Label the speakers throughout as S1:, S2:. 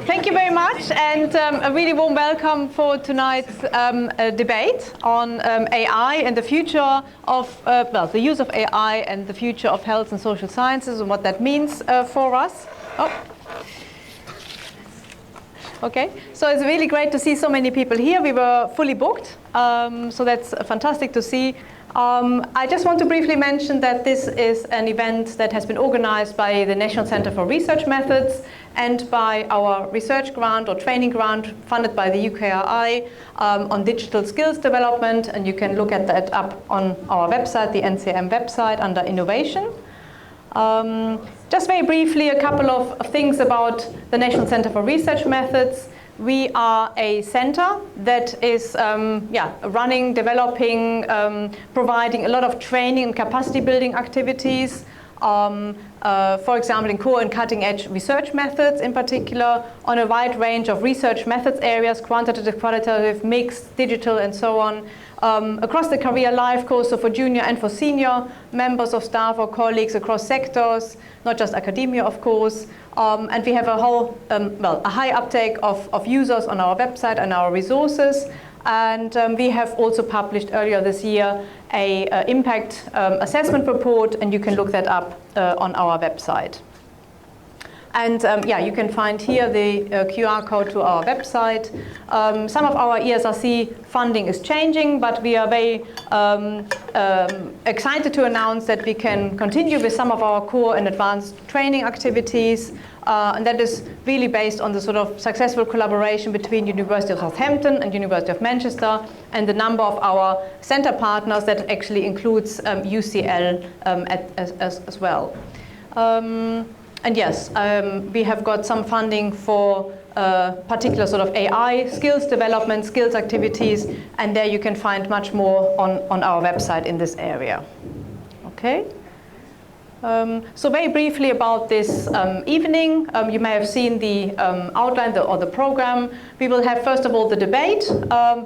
S1: Thank you very much, and a really warm welcome for tonight's debate on AI and the future of, the use of AI and the future of health and social sciences and what that means for us. Oh. Okay, so it's really great to see so many people here. We were fully booked, so that's fantastic to see. I just want to briefly mention that this is an event that has been organized by the National Center for Research Methods and by our research grant or training grant funded by the UKRI on digital skills development, and you can look at that up on our website, the NCRM website, under innovation. Just very briefly, a couple of things about the National Center for Research Methods. We are a center that is running, developing, providing a lot of training and capacity building activities. For example, in core and cutting edge research methods in particular, on a wide range of research methods areas, quantitative, qualitative, mixed, digital, and so on. Across the career life course, so for junior and for senior members of staff or colleagues across sectors, not just academia, of course. And we have a whole, a high uptake of users on our website and our resources. And we have also published earlier this year a impact assessment report, and you can look that up on our website. And you can find here the QR code to our website. Some of our ESRC funding is changing, but we are very excited to announce that we can continue with some of our core and advanced training activities. And that is really based on the sort of successful collaboration between University of Southampton and University of Manchester, and the number of our center partners that actually includes UCL as well. And yes, we have got some funding for particular sort of AI skills development, skills activities, and there you can find much more on our website in this area. Okay. So very briefly about this evening, you may have seen the outline or the program. We will have, first of all, the debate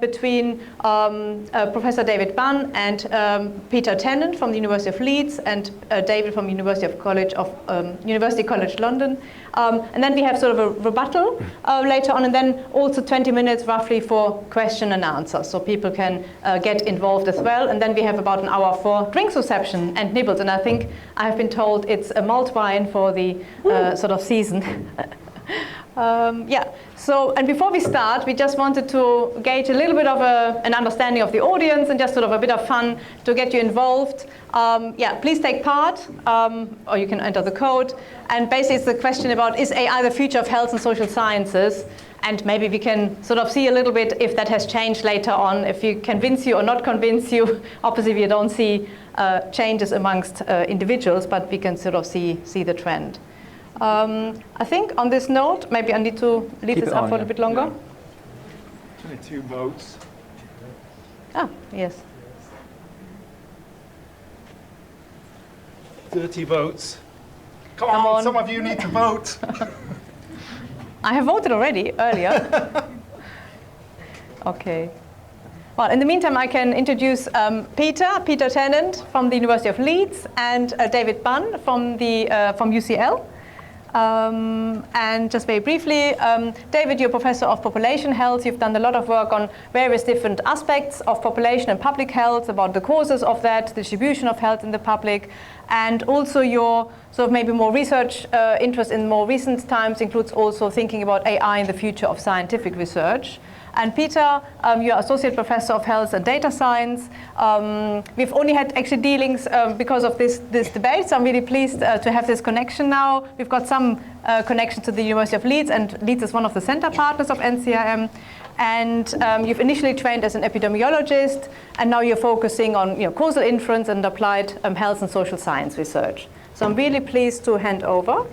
S1: between Professor David Bann and Peter Tennant from the University of Leeds and David from University College London. And then we have sort of a rebuttal later on, and then also 20 minutes roughly for question and answer, so people can get involved as well. And then we have about an hour for drinks reception and nibbles, and I think I have been told it's a malt wine for the sort of season. So, and before we start, we just wanted to gauge a little bit of an understanding of the audience and just sort of a bit of fun to get you involved. Please take part, or you can enter the code. And basically it's the question about, is AI the future of health and social sciences? And maybe we can sort of see a little bit if that has changed later on, if you convince you or not convince you. Obviously we don't see changes amongst individuals, but we can sort of see the trend. I think on this note, maybe I need to leave this up for a bit longer.
S2: Yeah. 22 votes.
S1: Ah, yes.
S2: 30 votes. Come on, some of you need to vote.
S1: I have voted already earlier. Okay. Well, in the meantime, I can introduce Peter Tennant from the University of Leeds and David Bann from UCL. And just very briefly, David, you're Professor of Population Health. You've done a lot of work on various different aspects of population and public health, about the causes of that, the distribution of health in the public, and also your sort of maybe more research interest in more recent times includes also thinking about AI in the future of scientific research. And Peter, you're Associate Professor of Health and Data Science. We've only had actually dealings because of this debate, so I'm really pleased to have this connection now. We've got some connection to the University of Leeds, and Leeds is one of the center partners of NCRM. And you've initially trained as an epidemiologist, and now you're focusing on causal inference and applied health and social science research. So I'm really pleased to hand over.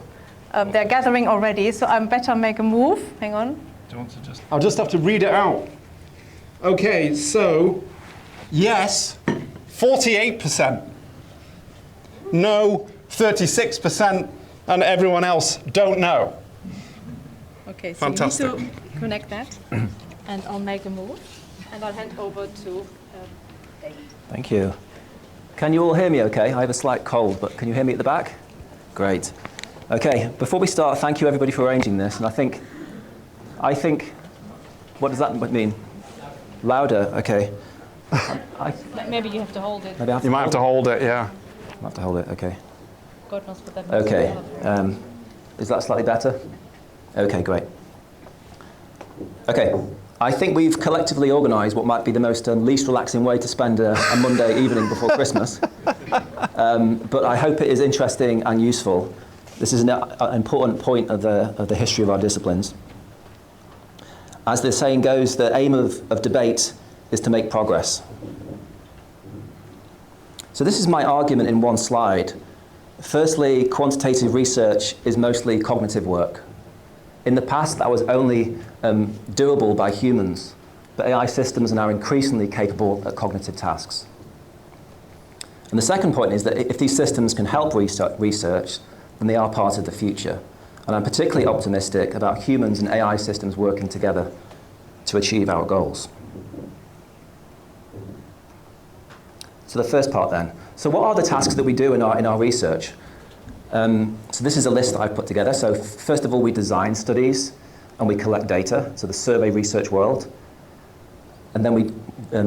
S1: They're gathering already, so I better make a move. Hang on.
S2: I'll just have to read it out. Okay, so yes, 48%. No, 36%. And everyone else don't know.
S1: Okay, so
S2: fantastic.
S1: You need to connect that, and I'll make a move, and I'll hand over to David.
S3: Thank you. Can you all hear me okay? I have a slight cold, but can you hear me at the back? Great. Okay, before we start, thank you everybody for arranging this, and I think I think, what does that mean? Louder, okay.
S1: Maybe you have to hold it.
S3: Maybe I have to
S2: You might have to hold it, yeah.
S3: I have to hold it, okay.
S1: God knows what that means.
S3: Okay, is that slightly better? Okay, great. Okay, I think we've collectively organised what might be the most least relaxing way to spend a Monday evening before Christmas. But I hope it is interesting and useful. This is an important point of the history of our disciplines. As the saying goes, the aim of debate is to make progress. So this is my argument in one slide. Firstly, quantitative research is mostly cognitive work. In the past, that was only doable by humans, but AI systems are now increasingly capable at cognitive tasks. And the second point is that if these systems can help research, then they are part of the future. And I'm particularly optimistic about humans and AI systems working together to achieve our goals. So the first part then. So what are the tasks that we do in our research? So this is a list that I've put together. So first of all, we design studies and we collect data, so the survey research world. And then we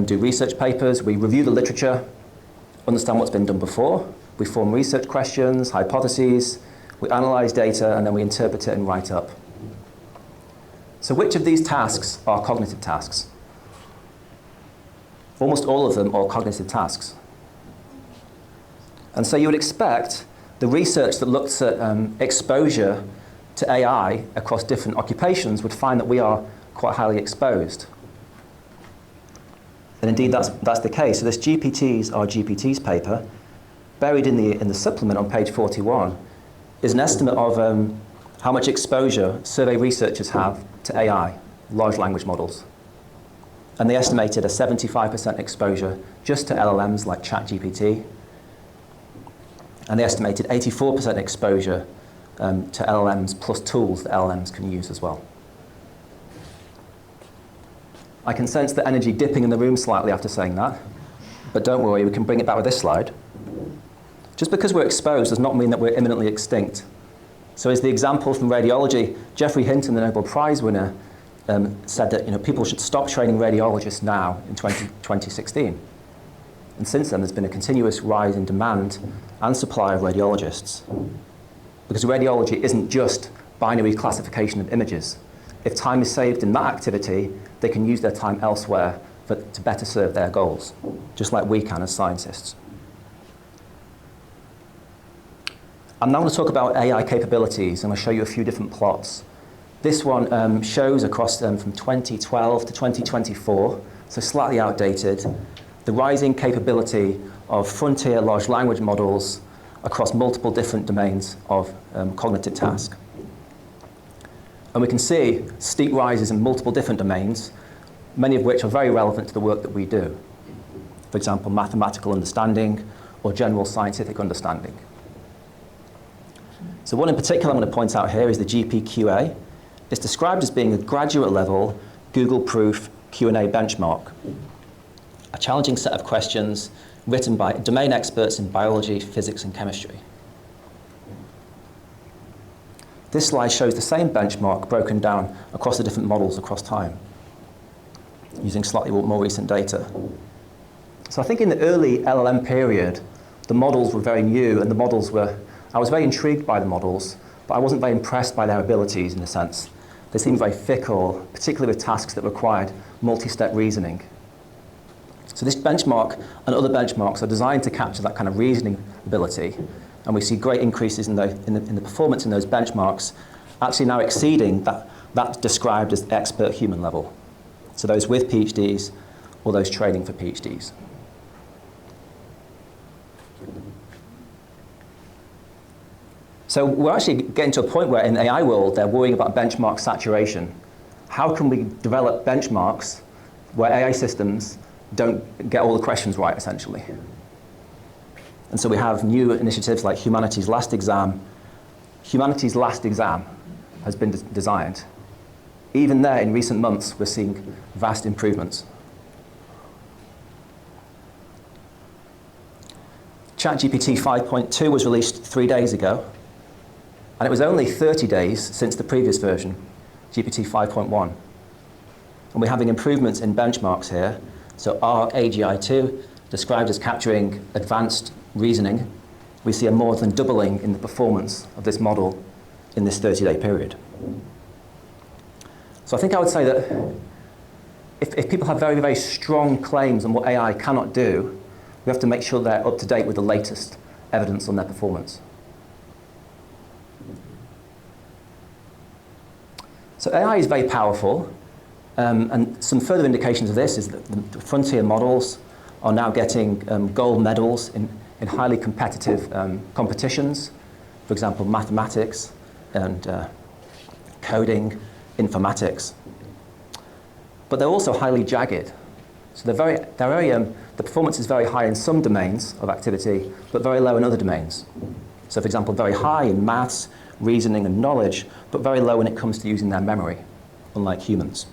S3: do research papers, we review the literature, understand what's been done before, we form research questions, hypotheses, we analyze data, and then we interpret it and write up. So which of these tasks are cognitive tasks? Almost all of them are cognitive tasks. And so you would expect the research that looks at exposure to AI across different occupations would find that we are quite highly exposed. And indeed, that's the case. So this GPTs are GPTs paper, buried in the supplement on page 41, is an estimate of how much exposure survey researchers have to AI, large language models. And they estimated a 75% exposure just to LLMs like ChatGPT. And they estimated 84% exposure to LLMs plus tools that LLMs can use as well. I can sense the energy dipping in the room slightly after saying that, but don't worry, we can bring it back with this slide. Just because we're exposed does not mean that we're imminently extinct. So as the example from radiology, Geoffrey Hinton, the Nobel Prize winner, said that people should stop training radiologists now in 2016. And since then, there's been a continuous rise in demand and supply of radiologists. Because radiology isn't just binary classification of images. If time is saved in that activity, they can use their time elsewhere to better serve their goals, just like we can as scientists. I'm now going to talk about AI capabilities, and I'll show you a few different plots. This one shows across from 2012 to 2024, so slightly outdated, the rising capability of frontier large language models across multiple different domains of cognitive task. And we can see steep rises in multiple different domains, many of which are very relevant to the work that we do. For example, mathematical understanding or general scientific understanding. So one in particular I'm going to point out here is the GPQA. It's described as being a graduate level Google-proof Q&A benchmark. A challenging set of questions written by domain experts in biology, physics, and chemistry. This slide shows the same benchmark broken down across the different models across time, using slightly more recent data. So I think in the early LLM period, the models were very new, and I was very intrigued by the models, but I wasn't very impressed by their abilities in a sense. They seemed very fickle, particularly with tasks that required multi-step reasoning. So this benchmark and other benchmarks are designed to capture that kind of reasoning ability, and we see great increases in the performance in those benchmarks, actually now exceeding that described as expert human level. So those with PhDs or those training for PhDs. So we're actually getting to a point where in the AI world, they're worrying about benchmark saturation. How can we develop benchmarks where AI systems don't get all the questions right, essentially? And so we have new initiatives like Humanity's Last Exam. Humanity's Last Exam has been designed. Even there, in recent months, we're seeing vast improvements. ChatGPT 5.2 was released 3 days ago, and it was only 30 days since the previous version, GPT 5.1. And we're having improvements in benchmarks here. So our AGI2, described as capturing advanced reasoning, we see a more than doubling in the performance of this model in this 30-day period. So I think I would say that if people have very, very strong claims on what AI cannot do, we have to make sure they're up to date with the latest evidence on their performance. So AI is very powerful, and some further indications of this is that the frontier models are now getting gold medals in highly competitive competitions, for example, mathematics and coding, informatics. But they're also highly jagged. So the performance is very high in some domains of activity, but very low in other domains. So for example, very high in maths, reasoning and knowledge, but very low when it comes to using their memory, unlike humans.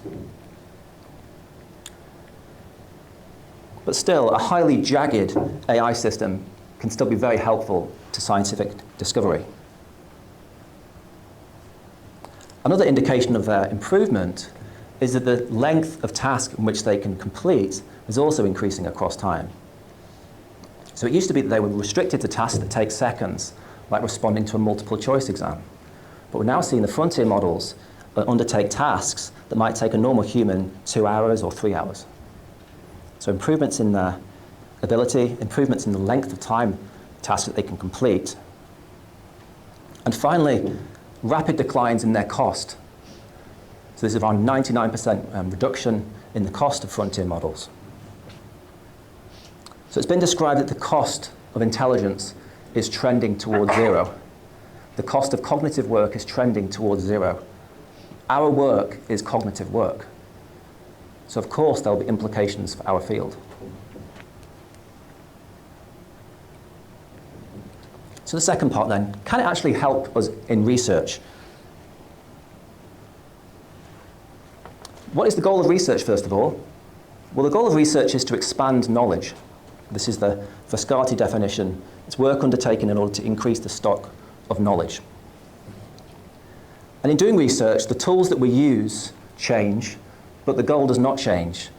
S3: But still, a highly jagged AI system can still be very helpful to scientific discovery. Another indication of their improvement is that the length of task in which they can complete is also increasing across time. So it used to be that they were restricted to tasks that take seconds, like responding to a multiple choice exam. But we're now seeing the frontier models undertake tasks that might take a normal human 2 hours or 3 hours. So improvements in their ability, improvements in the length of time tasks that they can complete. And finally, rapid declines in their cost. So this is around 99% reduction in the cost of frontier models. So it's been described that the cost of intelligence is trending towards zero. The cost of cognitive work is trending towards zero. Our work is cognitive work. So of course there will be implications for our field. So the second part then, can it actually help us in research? What is the goal of research, first of all? Well, the goal of research is to expand knowledge. This is the Frascati definition. It's work undertaken in order to increase the stock of knowledge. And in doing research, the tools that we use change, but the goal does not change.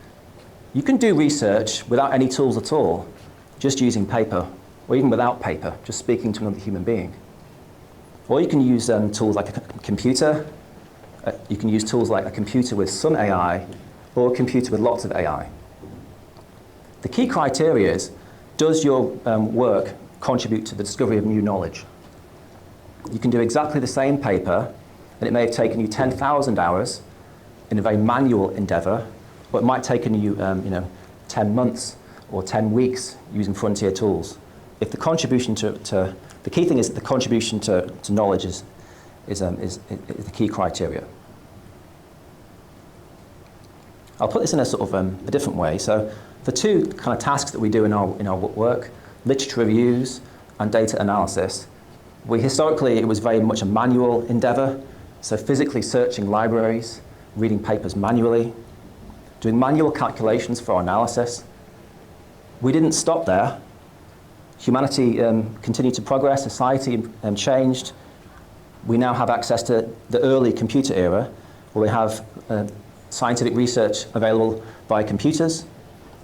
S3: You can do research without any tools at all, just using paper, or even without paper, just speaking to another human being. Or you can use tools like a computer. You can use tools like a computer with some AI, or a computer with lots of AI. The key criteria is, does your work contribute to the discovery of new knowledge? You can do exactly the same paper, and it may have taken you 10,000 hours in a very manual endeavor, or it might take you 10 months or 10 weeks using frontier tools. If the contribution the key thing is that the contribution to knowledge is the key criteria. I'll put this in a sort of a different way. So the two kind of tasks that we do in our work, literature reviews and data analysis, historically it was very much a manual endeavor. So physically searching libraries, reading papers manually, doing manual calculations for our analysis. We didn't stop there. Humanity continued to progress, society changed. We now have access to the early computer era, where we have scientific research available via computers,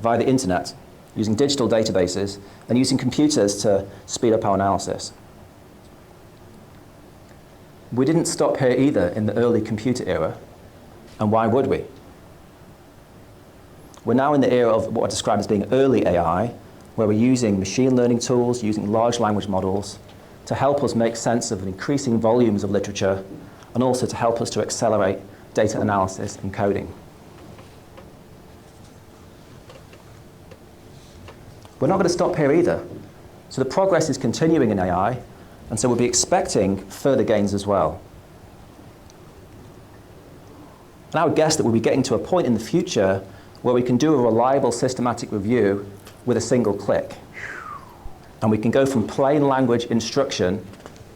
S3: via the internet, using digital databases, and using computers to speed up our analysis. We didn't stop here either in the early computer era, and why would we? We're now in the era of what I describe as being early AI, where we're using machine learning tools, using large language models to help us make sense of increasing volumes of literature, and also to help us to accelerate data analysis and coding. We're not going to stop here either. So the progress is continuing in AI, and so we'll be expecting further gains as well. And I would guess that we'll be getting to a point in the future where we can do a reliable systematic review with a single click. And we can go from plain language instruction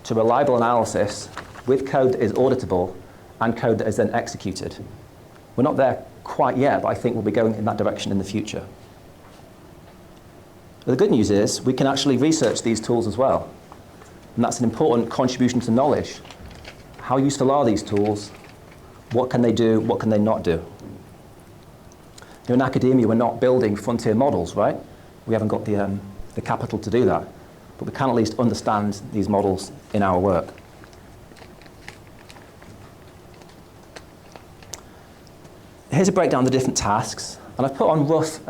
S3: to reliable analysis with code that is auditable and code that is then executed. We're not there quite yet, but I think we'll be going in that direction in the future. But the good news is we can actually research these tools as well. And that's an important contribution to knowledge. How useful are these tools? What can they do? What can they not do? In academia, we're not building frontier models, right? We haven't got the capital to do that. But we can at least understand these models in our work. Here's a breakdown of the different tasks. And I've put on rough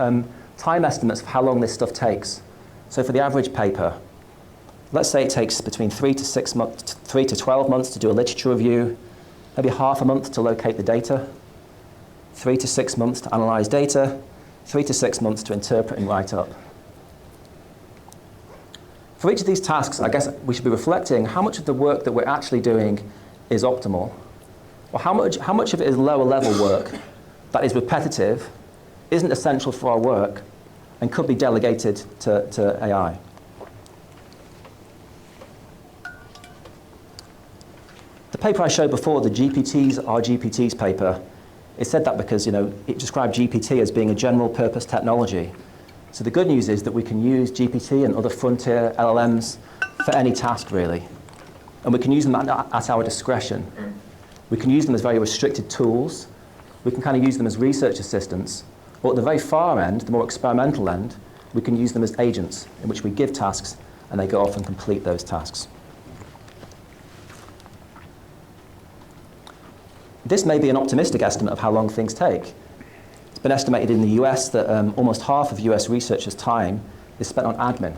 S3: time estimates for how long this stuff takes. So for the average paper, let's say it takes between 3 to 12 months to do a literature review, maybe half a month to locate the data, 3 to 6 months to analyze data, 3 to 6 months to interpret and write up. For each of these tasks, I guess we should be reflecting how much of the work that we're actually doing is optimal, or how much of it is lower level work that is repetitive, isn't essential for our work, and could be delegated to AI. The paper I showed before, the GPTs are GPTs paper, it said that because it described GPT as being a general purpose technology. So the good news is that we can use GPT and other frontier LLMs for any task, really. And we can use them at our discretion. We can use them as very restricted tools. We can kind of use them as research assistants. Or at the very far end, the more experimental end, we can use them as agents in which we give tasks and they go off and complete those tasks. This may be an optimistic estimate of how long things take. It's been estimated in the US that almost half of US researchers' time is spent on admin.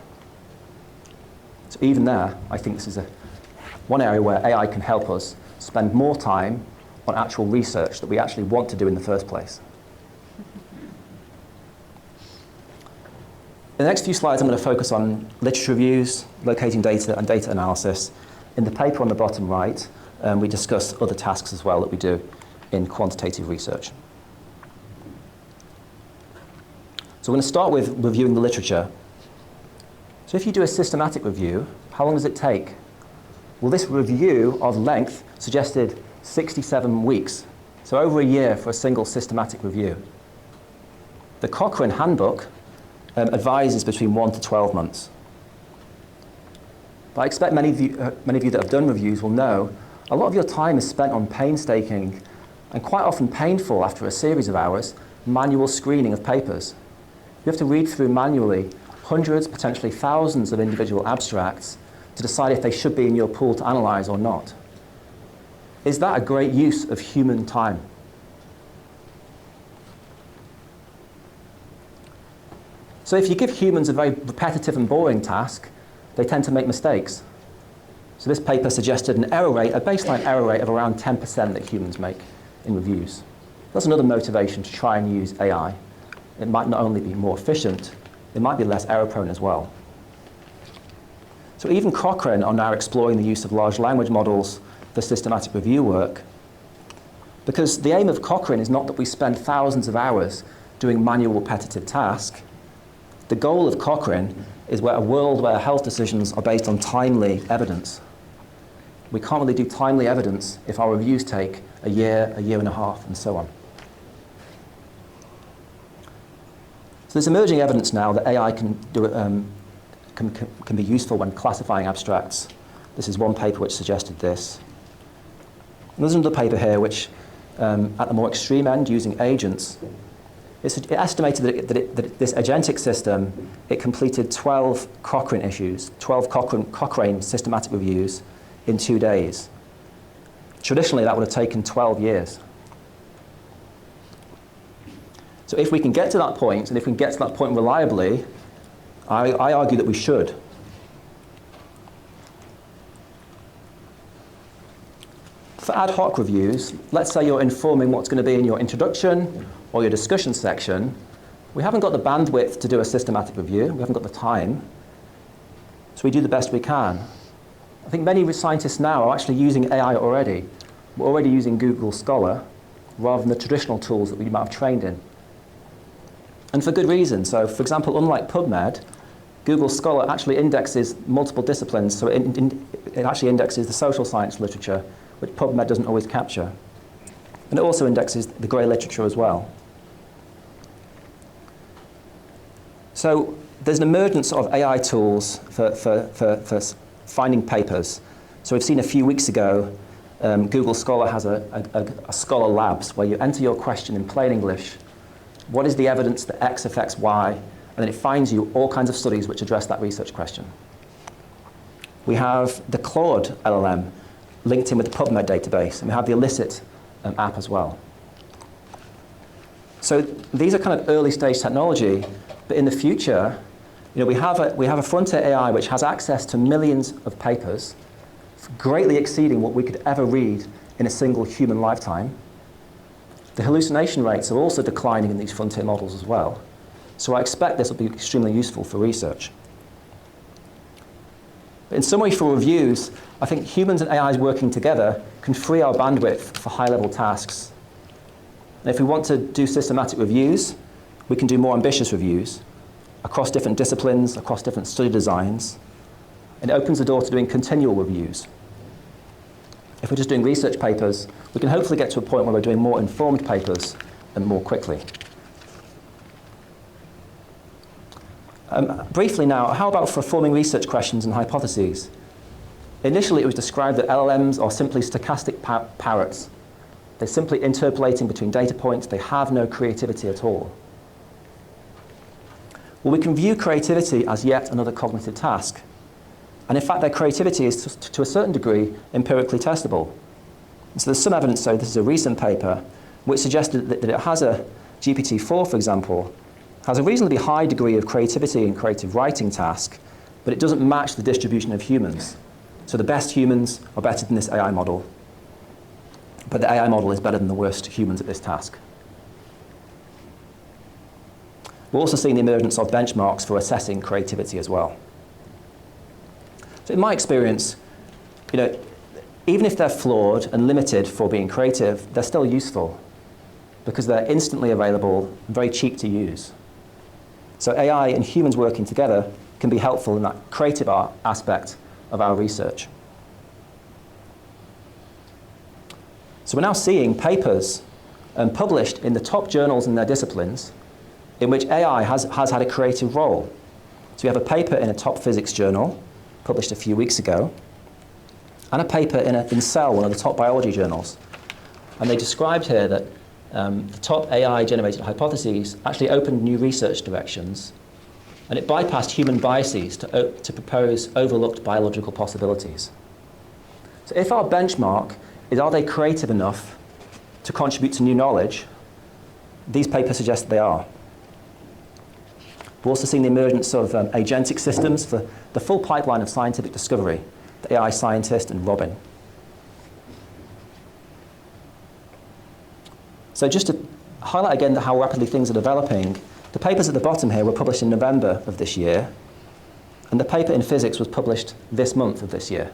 S3: So even there, I think this is one area where AI can help us spend more time on actual research that we actually want to do in the first place. In the next few slides, I'm going to focus on literature reviews, locating data, and data analysis. In the paper on the bottom right, we discuss other tasks as well that we do in quantitative research. So we're going to start with reviewing the literature. So if you do a systematic review, how long does it take? Well, this review of length suggested 67 weeks, so over a year for a single systematic review. The Cochrane Handbook advises between 1 to 12 months. But I expect many of you that have done reviews will know a lot of your time is spent on painstaking and quite often painful after a series of hours manual screening of papers. You have to read through manually hundreds, potentially thousands of individual abstracts to decide if they should be in your pool to analyze or not. Is that a great use of human time? So if you give humans a very repetitive and boring task, they tend to make mistakes. So this paper suggested a baseline error rate of around 10% that humans make in reviews. That's another motivation to try and use AI. It might not only be more efficient, it might be less error prone as well. So even Cochrane are now exploring the use of large language models for systematic review work, because the aim of Cochrane is not that we spend thousands of hours doing manual repetitive tasks. The goal of Cochrane is a world where health decisions are based on timely evidence. We can't really do timely evidence if our reviews take a year and a half, and so on. So there's emerging evidence now that AI can be useful when classifying abstracts. This is one paper which suggested this. And there's another paper here which, at the more extreme end, using agents, it estimated that this agentic system, it completed 12 Cochrane issues, 12 Cochrane systematic reviews in 2 days. Traditionally, that would have taken 12 years. So if we can get to that point, and if we can get to that point reliably, I argue that we should. For ad hoc reviews, let's say you're informing what's going to be in your introduction or your discussion section. We haven't got the bandwidth to do a systematic review. We haven't got the time. So we do the best we can. I think many scientists now are actually using AI already. We're already using Google Scholar rather than the traditional tools that we might have trained in. And for good reason. So, for example, unlike PubMed, Google Scholar actually indexes multiple disciplines. So it actually indexes the social science literature, which PubMed doesn't always capture. And it also indexes the grey literature as well. So there's an emergence of AI tools for finding papers. So we've seen a few weeks ago Google Scholar has a Scholar Labs where you enter your question in plain English. What is the evidence that X affects Y? And then it finds you all kinds of studies which address that research question. We have the Claude LLM linked in with the PubMed database, and we have the Elicit app as well. So these are kind of early stage technology, but in the future, we have a frontier AI which has access to millions of papers, greatly exceeding what we could ever read in a single human lifetime. The hallucination rates are also declining in these frontier models as well. So I expect this will be extremely useful for research. But in summary, for reviews, I think humans and AIs working together can free our bandwidth for high-level tasks. And if we want to do systematic reviews, we can do more ambitious reviews across different disciplines, across different study designs. And it opens the door to doing continual reviews. If we're just doing research papers, we can hopefully get to a point where we're doing more informed papers and more quickly. Briefly now, how about for forming research questions and hypotheses? Initially, it was described that LLMs are simply stochastic parrots. They're simply interpolating between data points. They have no creativity at all. Well, we can view creativity as yet another cognitive task. And in fact, their creativity is, to a certain degree, empirically testable. And so there's some evidence, so this is a recent paper, which suggested that it has a GPT-4, for example, has a reasonably high degree of creativity and creative writing task, but it doesn't match the distribution of humans. So the best humans are better than this AI model, but the AI model is better than the worst humans at this task. We're also seeing the emergence of benchmarks for assessing creativity as well. So in my experience, even if they're flawed and limited for being creative, they're still useful because they're instantly available and very cheap to use. So AI and humans working together can be helpful in that creative aspect of our research. So we're now seeing papers published in the top journals in their disciplines in which AI has had a creative role. So we have a paper in a top physics journal published a few weeks ago, and a paper in Cell, one of the top biology journals. And they described here that the top AI-generated hypotheses actually opened new research directions, and it bypassed human biases to propose overlooked biological possibilities. So if our benchmark is, are they creative enough to contribute to new knowledge, these papers suggest that they are. We're also seeing the emergence of agentic systems for the full pipeline of scientific discovery, the AI scientist and Robin. So just to highlight again how rapidly things are developing, the papers at the bottom here were published in November of this year, and the paper in physics was published this month of this year.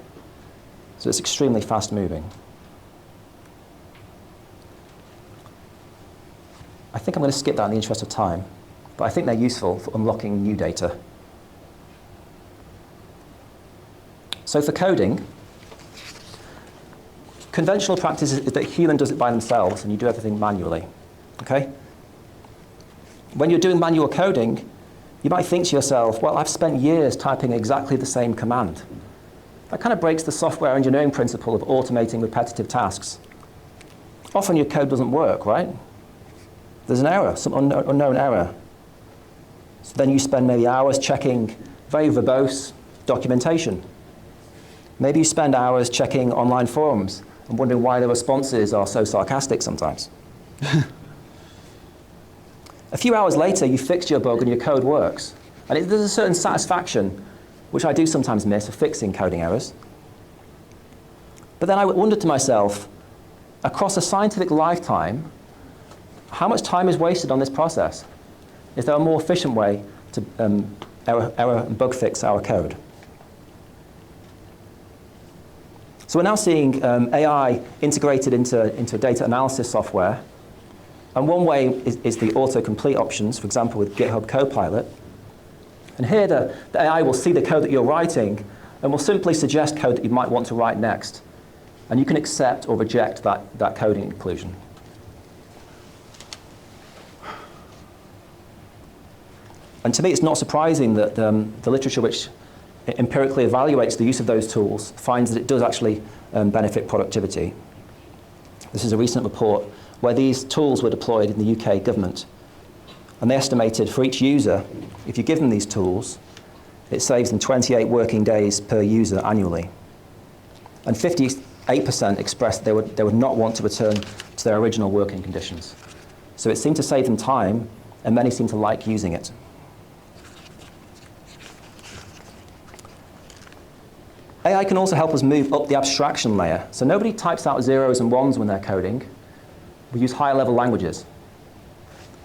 S3: So it's extremely fast moving. I think I'm going to skip that in the interest of time, but I think they're useful for unlocking new data. So for coding, conventional practice is that a human does it by themselves and you do everything manually, okay? When you're doing manual coding, you might think to yourself, well, I've spent years typing exactly the same command. That kind of breaks the software engineering principle of automating repetitive tasks. Often your code doesn't work, right? There's an error, some unknown error. So then you spend maybe hours checking very verbose documentation. Maybe you spend hours checking online forums and wondering why the responses are so sarcastic sometimes. A few hours later, you fixed your bug and your code works. And there's a certain satisfaction, which I do sometimes miss, of fixing coding errors. But then I wondered to myself, across a scientific lifetime, how much time is wasted on this process? Is there a more efficient way to error and bug fix our code? So we're now seeing AI integrated into data analysis software. And one way is the autocomplete options, for example, with GitHub Copilot. And here the AI will see the code that you're writing and will simply suggest code that you might want to write next. And you can accept or reject that coding inclusion. And to me, it's not surprising that the literature which it empirically evaluates the use of those tools, finds that it does actually benefit productivity. This is a recent report where these tools were deployed in the UK government. And they estimated for each user, if you give them these tools, it saves them 28 working days per user annually. And 58% expressed they would not want to return to their original working conditions. So it seemed to save them time, and many seem to like using it. AI can also help us move up the abstraction layer. So nobody types out zeros and ones when they're coding. We use higher level languages.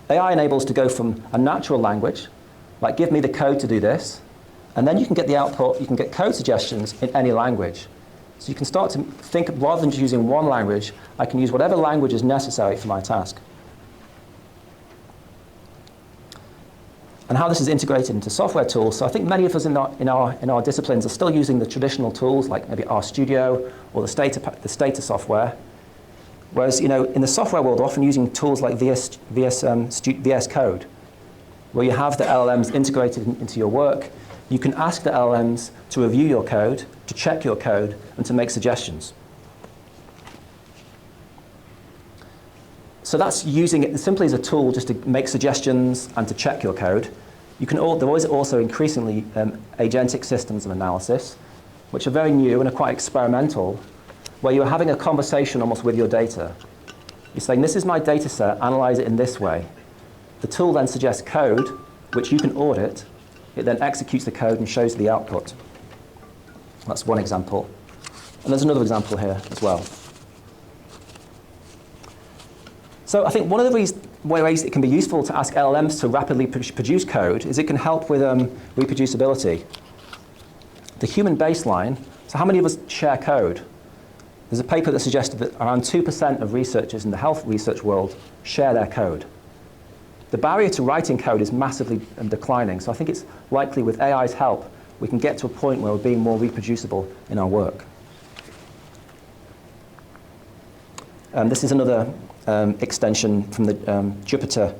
S3: AI enables to go from a natural language, like give me the code to do this, and then you can get the output, you can get code suggestions in any language. So you can start to think, rather than just using one language, I can use whatever language is necessary for my task. And how this is integrated into software tools. So I think many of us in our disciplines are still using the traditional tools, like maybe RStudio or the Stata software. Whereas, in the software world, we're often using tools like VS Code, where you have the LLMs integrated into your work. You can ask the LLMs to review your code, to check your code, and to make suggestions. So that's using it simply as a tool just to make suggestions and to check your code. There is also increasingly agentic systems of analysis, which are very new and are quite experimental, where you're having a conversation almost with your data. You're saying, this is my data set, analyze it in this way. The tool then suggests code, which you can audit. It then executes the code and shows the output. That's one example. And there's another example here as well. So I think one of the ways it can be useful to ask LLMs to rapidly produce code is it can help with reproducibility. The human baseline, so how many of us share code? There's a paper that suggested that around 2% of researchers in the health research world share their code. The barrier to writing code is massively declining, so I think it's likely with AI's help we can get to a point where we're being more reproducible in our work. This is another extension from the Jupyter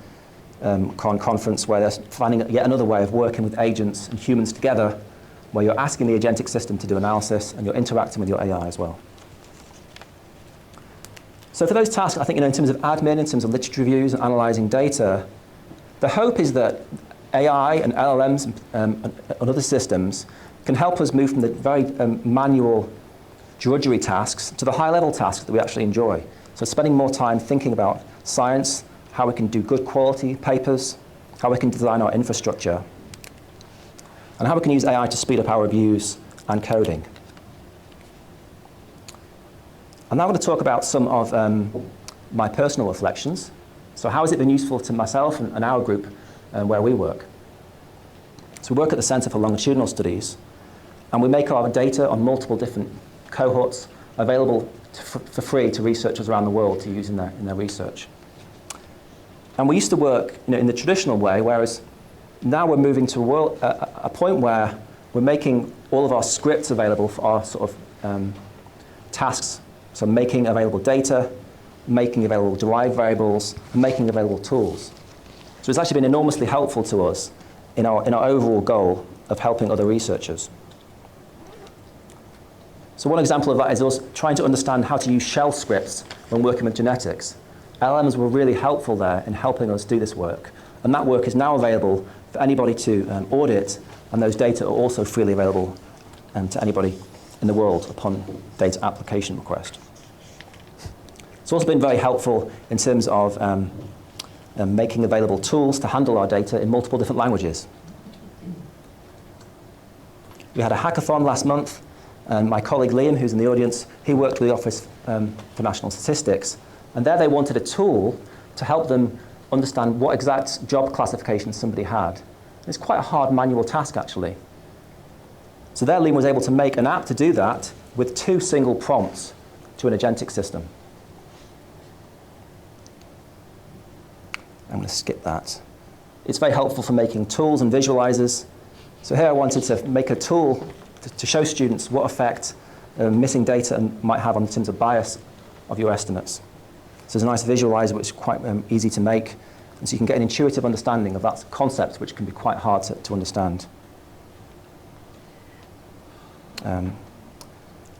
S3: conference where they're finding yet another way of working with agents and humans together, where you're asking the agentic system to do analysis and you're interacting with your AI as well. So for those tasks, I think in terms of admin, in terms of literature reviews and analyzing data, the hope is that AI and LLMs and other systems can help us move from the very manual drudgery tasks to the high-level tasks that we actually enjoy. So spending more time thinking about science, how we can do good quality papers, how we can design our infrastructure, and how we can use AI to speed up our reviews and coding. I'm now going to talk about some of my personal reflections. So how has it been useful to myself and our group where we work? So we work at the Centre for Longitudinal Studies, and we make our data on multiple different cohorts available for free to researchers around the world to use in their research. And we used to work in the traditional way, whereas now we're moving to a point where we're making all of our scripts available for our sort of tasks. So making available data, making available derived variables, and making available tools. So it's actually been enormously helpful to us in our overall goal of helping other researchers. So one example of that is us trying to understand how to use shell scripts when working with genetics. LLMs were really helpful there in helping us do this work. And that work is now available for anybody to audit, and those data are also freely available to anybody in the world upon data application request. It's also been very helpful in terms of making available tools to handle our data in multiple different languages. We had a hackathon last month, and my colleague Liam, who's in the audience, he worked with the Office for National Statistics, and there they wanted a tool to help them understand what exact job classification somebody had. It's quite a hard manual task, actually. So there Liam was able to make an app to do that with 2 single prompts to an agentic system. I'm going to skip that. It's very helpful for making tools and visualizers. So here I wanted to make a tool to show students what effect missing data might have in terms of bias of your estimates. So there's a nice visualizer which is quite easy to make, and so you can get an intuitive understanding of that concept, which can be quite hard to understand. I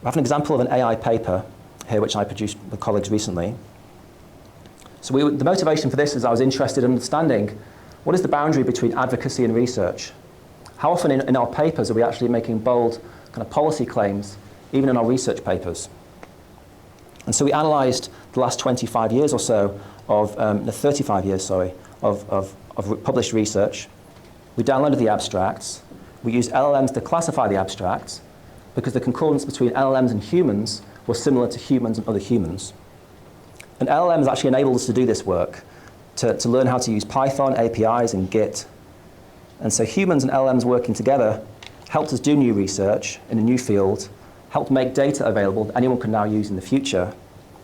S3: have an example of an AI paper here, which I produced with colleagues recently. So the motivation for this is I was interested in understanding what is the boundary between advocacy and research. How often in our papers are we actually making bold kind of policy claims, even in our research papers? And so we analysed the last 25 years or so of, 35 years, sorry, of published research. We downloaded the abstracts. We used LLMs to classify the abstracts because the concordance between LLMs and humans was similar to humans and other humans. And LLMs actually enabled us to do this work, to learn how to use Python, APIs, and Git. And so humans and LLMs working together helped us do new research in a new field, helped make data available that anyone can now use in the future,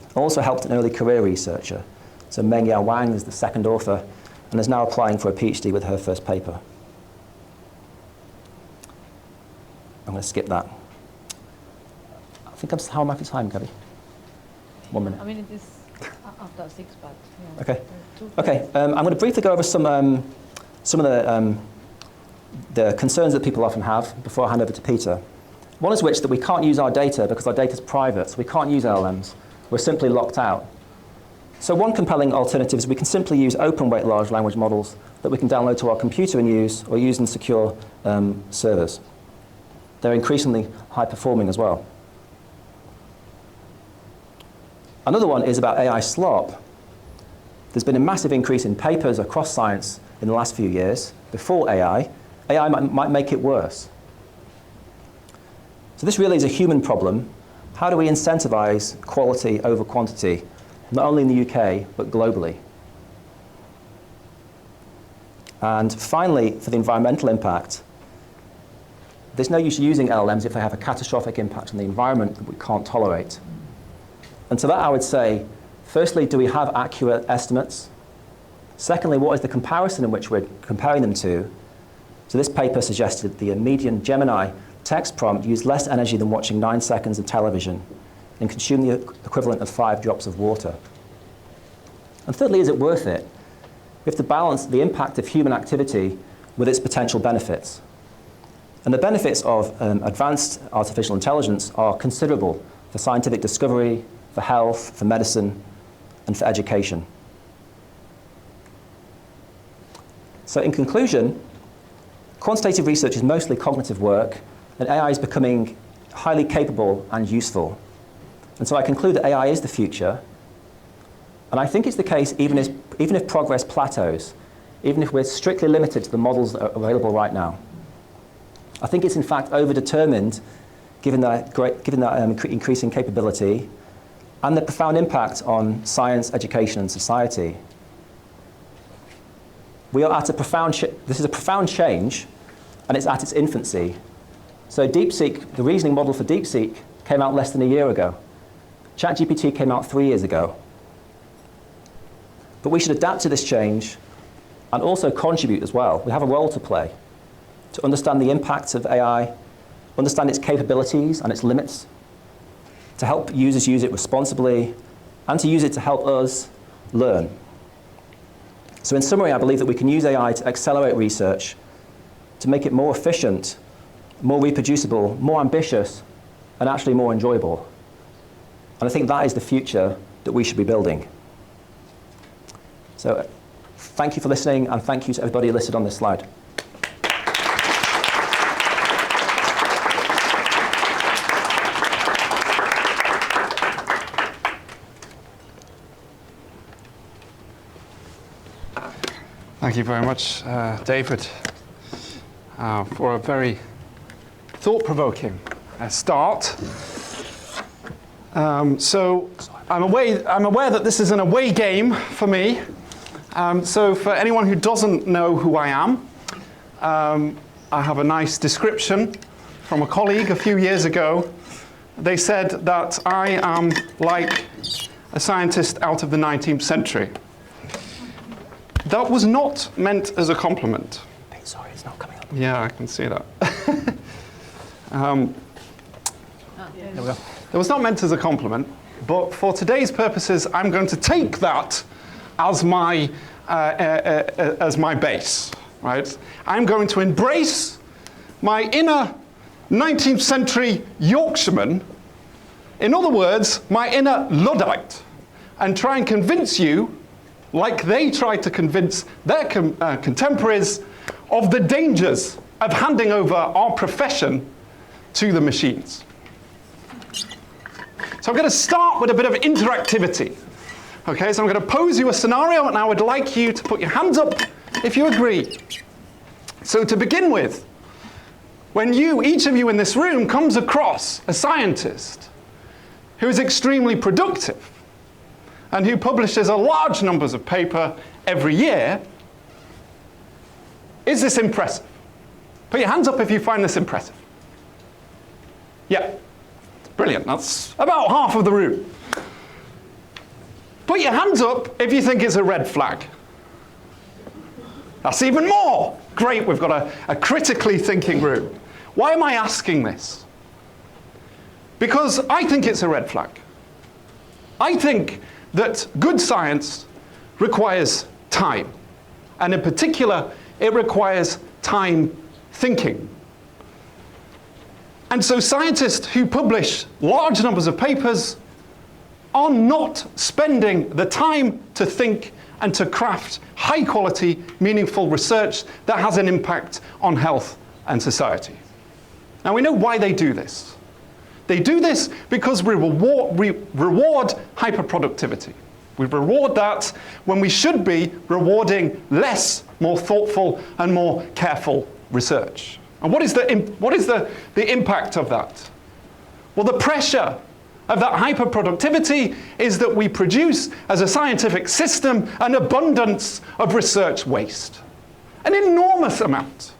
S3: and also helped an early career researcher. So Mengyao Wang is the second author and is now applying for a PhD with her first paper. I'm going to skip that. I think how am I for time, Gabby? 1 minute.
S4: I mean, it is after 6, but yeah.
S3: Okay. Okay. I'm going to briefly go over some of the concerns that people often have before I hand over to Peter. One is which that we can't use our data because our data is private, so we can't use LLMs. We're simply locked out. So one compelling alternative is we can simply use open-weight large language models that we can download to our computer and use, or use in secure servers. They're increasingly high-performing as well. Another one is about AI slop. There's been a massive increase in papers across science in the last few years. Before AI, AI might make it worse. So this really is a human problem. How do we incentivize quality over quantity, not only in the UK, but globally? And finally, for the environmental impact, there's no use using LLMs if they have a catastrophic impact on the environment that we can't tolerate. And to that I would say, firstly, do we have accurate estimates? Secondly, what is the comparison in which we're comparing them to? So this paper suggested the median Gemini text prompt used less energy than watching 9 seconds of television and consumed the equivalent of 5 drops of water. And thirdly, is it worth it? We have to balance the impact of human activity with its potential benefits. And the benefits of advanced artificial intelligence are considerable for scientific discovery, for health, for medicine, and for education. So in conclusion, quantitative research is mostly cognitive work, and AI is becoming highly capable and useful. And so I conclude that AI is the future. And I think it's the case even if progress plateaus, even if we're strictly limited to the models that are available right now. I think it's in fact overdetermined, given that increasing capability and the profound impact on science, education, and society. We are at a profound, this is a profound change, and it's at its infancy. So DeepSeek, the reasoning model for DeepSeek came out less than a year ago. ChatGPT came out 3 years ago. But we should adapt to this change and also contribute as well. We have a role to play to understand the impacts of AI, understand its capabilities and its limits, to help users use it responsibly, and to use it to help us learn. So in summary, I believe that we can use AI to accelerate research, to make it more efficient, more reproducible, more ambitious, and actually more enjoyable. And I think that is the future that we should be building. So thank you for listening, and thank you to everybody listed on this slide.
S2: Thank you very much, David, for a very thought-provoking start. So I'm aware that this is an away game for me. So for anyone who doesn't know who I am, I have a nice description from a colleague a few years ago. They said that I am like a scientist out of the 19th century. That was not meant as a compliment.
S3: Sorry, it's not coming up.
S2: Yeah, I can see that.
S3: There we go.
S2: It was not meant as a compliment, but for today's purposes, I'm going to take that as my base, right? I'm going to embrace my inner 19th century Yorkshireman, in other words, my inner Luddite, and try and convince you, like they tried to convince their contemporaries, of the dangers of handing over our profession to the machines. So I'm going to start with a bit of interactivity. Okay, so I'm going to pose you a scenario, and I would like you to put your hands up if you agree. So to begin with, when each of you in this room comes across a scientist who is extremely productive and who publishes a large numbers of paper every year, is this impressive? Put your hands up if you find this impressive. Yeah, brilliant. That's about half of the room. Put your hands up if you think it's a red flag. That's even more. Great, we've got a critically thinking room. Why am I asking this? Because I think it's a red flag. I think that good science requires time. And in particular, it requires time thinking. And so scientists who publish large numbers of papers are not spending the time to think and to craft high-quality, meaningful research that has an impact on health and society. Now, we know why they do this. They do this because we reward hyperproductivity. We reward that when we should be rewarding less, more thoughtful, and more careful research. And what is the impact of that? Well, the pressure of that hyperproductivity is that we produce, as a scientific system, an abundance of research waste. An enormous amount.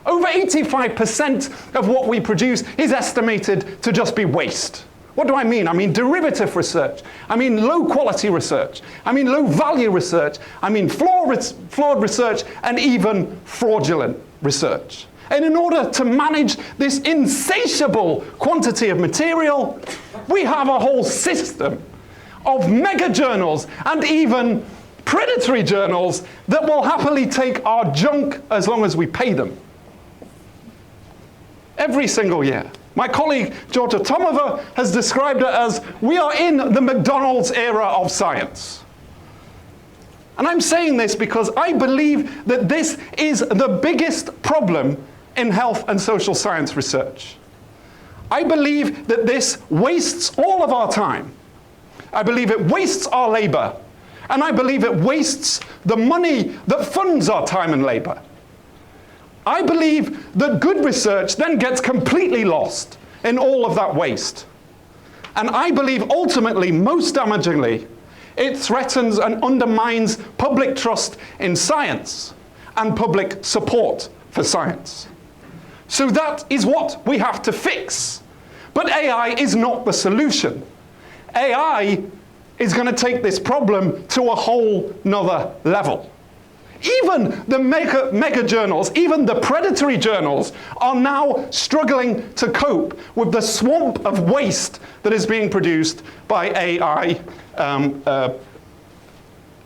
S2: Over 85% of what we produce is estimated to just be waste. What do I mean? I mean derivative research. I mean low-quality research. I mean low-value research. I mean flawed research, and even fraudulent research. And in order to manage this insatiable quantity of material, we have a whole system of mega journals and even predatory journals that will happily take our junk as long as we pay them. Every single year. My colleague Georgia Tomova has described it as, we are in the McDonald's era of science. And I'm saying this because I believe that this is the biggest problem in health and social science research. I believe that this wastes all of our time. I believe it wastes our labor. And I believe it wastes the money that funds our time and labor. I believe that good research then gets completely lost in all of that waste. And I believe ultimately, most damagingly, it threatens and undermines public trust in science and public support for science. So that is what we have to fix. But AI is not the solution. AI is going to take this problem to a whole nother level. Even the mega journals, even the predatory journals, are now struggling to cope with the swamp of waste that is being produced by AI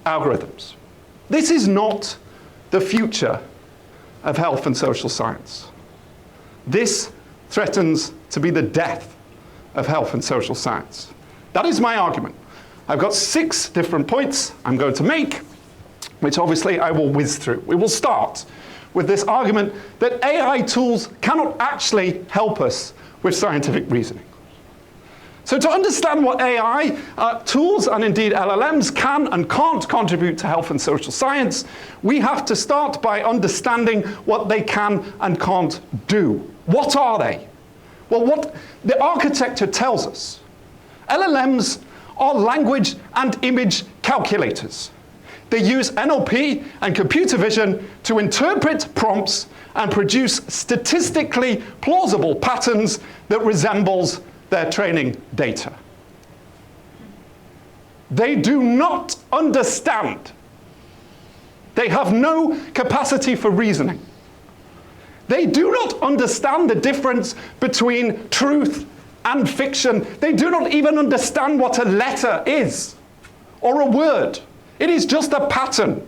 S2: algorithms. This is not the future of health and social science. This threatens to be the death of health and social science. That is my argument. I've got 6 different points I'm going to make, which obviously I will whiz through. We will start with this argument that AI tools cannot actually help us with scientific reasoning. So to understand what AI tools and indeed LLMs can and can't contribute to health and social science, we have to start by understanding what they can and can't do. What are they? Well, what the architecture tells us. LLMs are language and image calculators. They use NLP and computer vision to interpret prompts and produce statistically plausible patterns that resembles their training data. They do not understand. They have no capacity for reasoning. They do not understand the difference between truth and fiction. They do not even understand what a letter is or a word. It is just a pattern.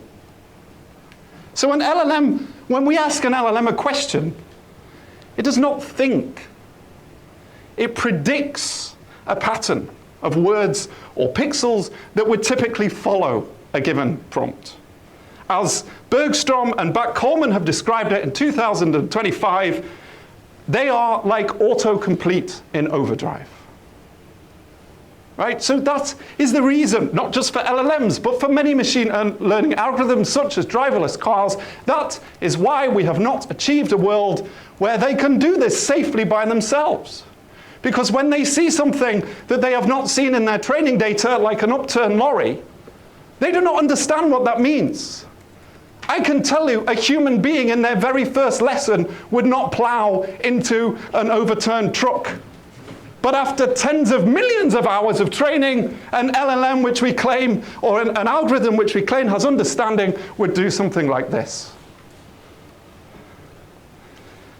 S2: So an LLM, when we ask an LLM a question, it does not think It predicts a pattern of words or pixels that would typically follow a given prompt. As Bergstrom and Back-Coleman have described it in 2025, they are like autocomplete in overdrive. Right? So that is the reason, not just for LLMs, but for many machine learning algorithms such as driverless cars. That is why we have not achieved a world where they can do this safely by themselves. Because when they see something that they have not seen in their training data, like an upturned lorry, they do not understand what that means. I can tell you a human being in their very first lesson would not plow into an overturned truck. But after tens of millions of hours of training, an LLM which we claim, or an algorithm which we claim has understanding, would do something like this.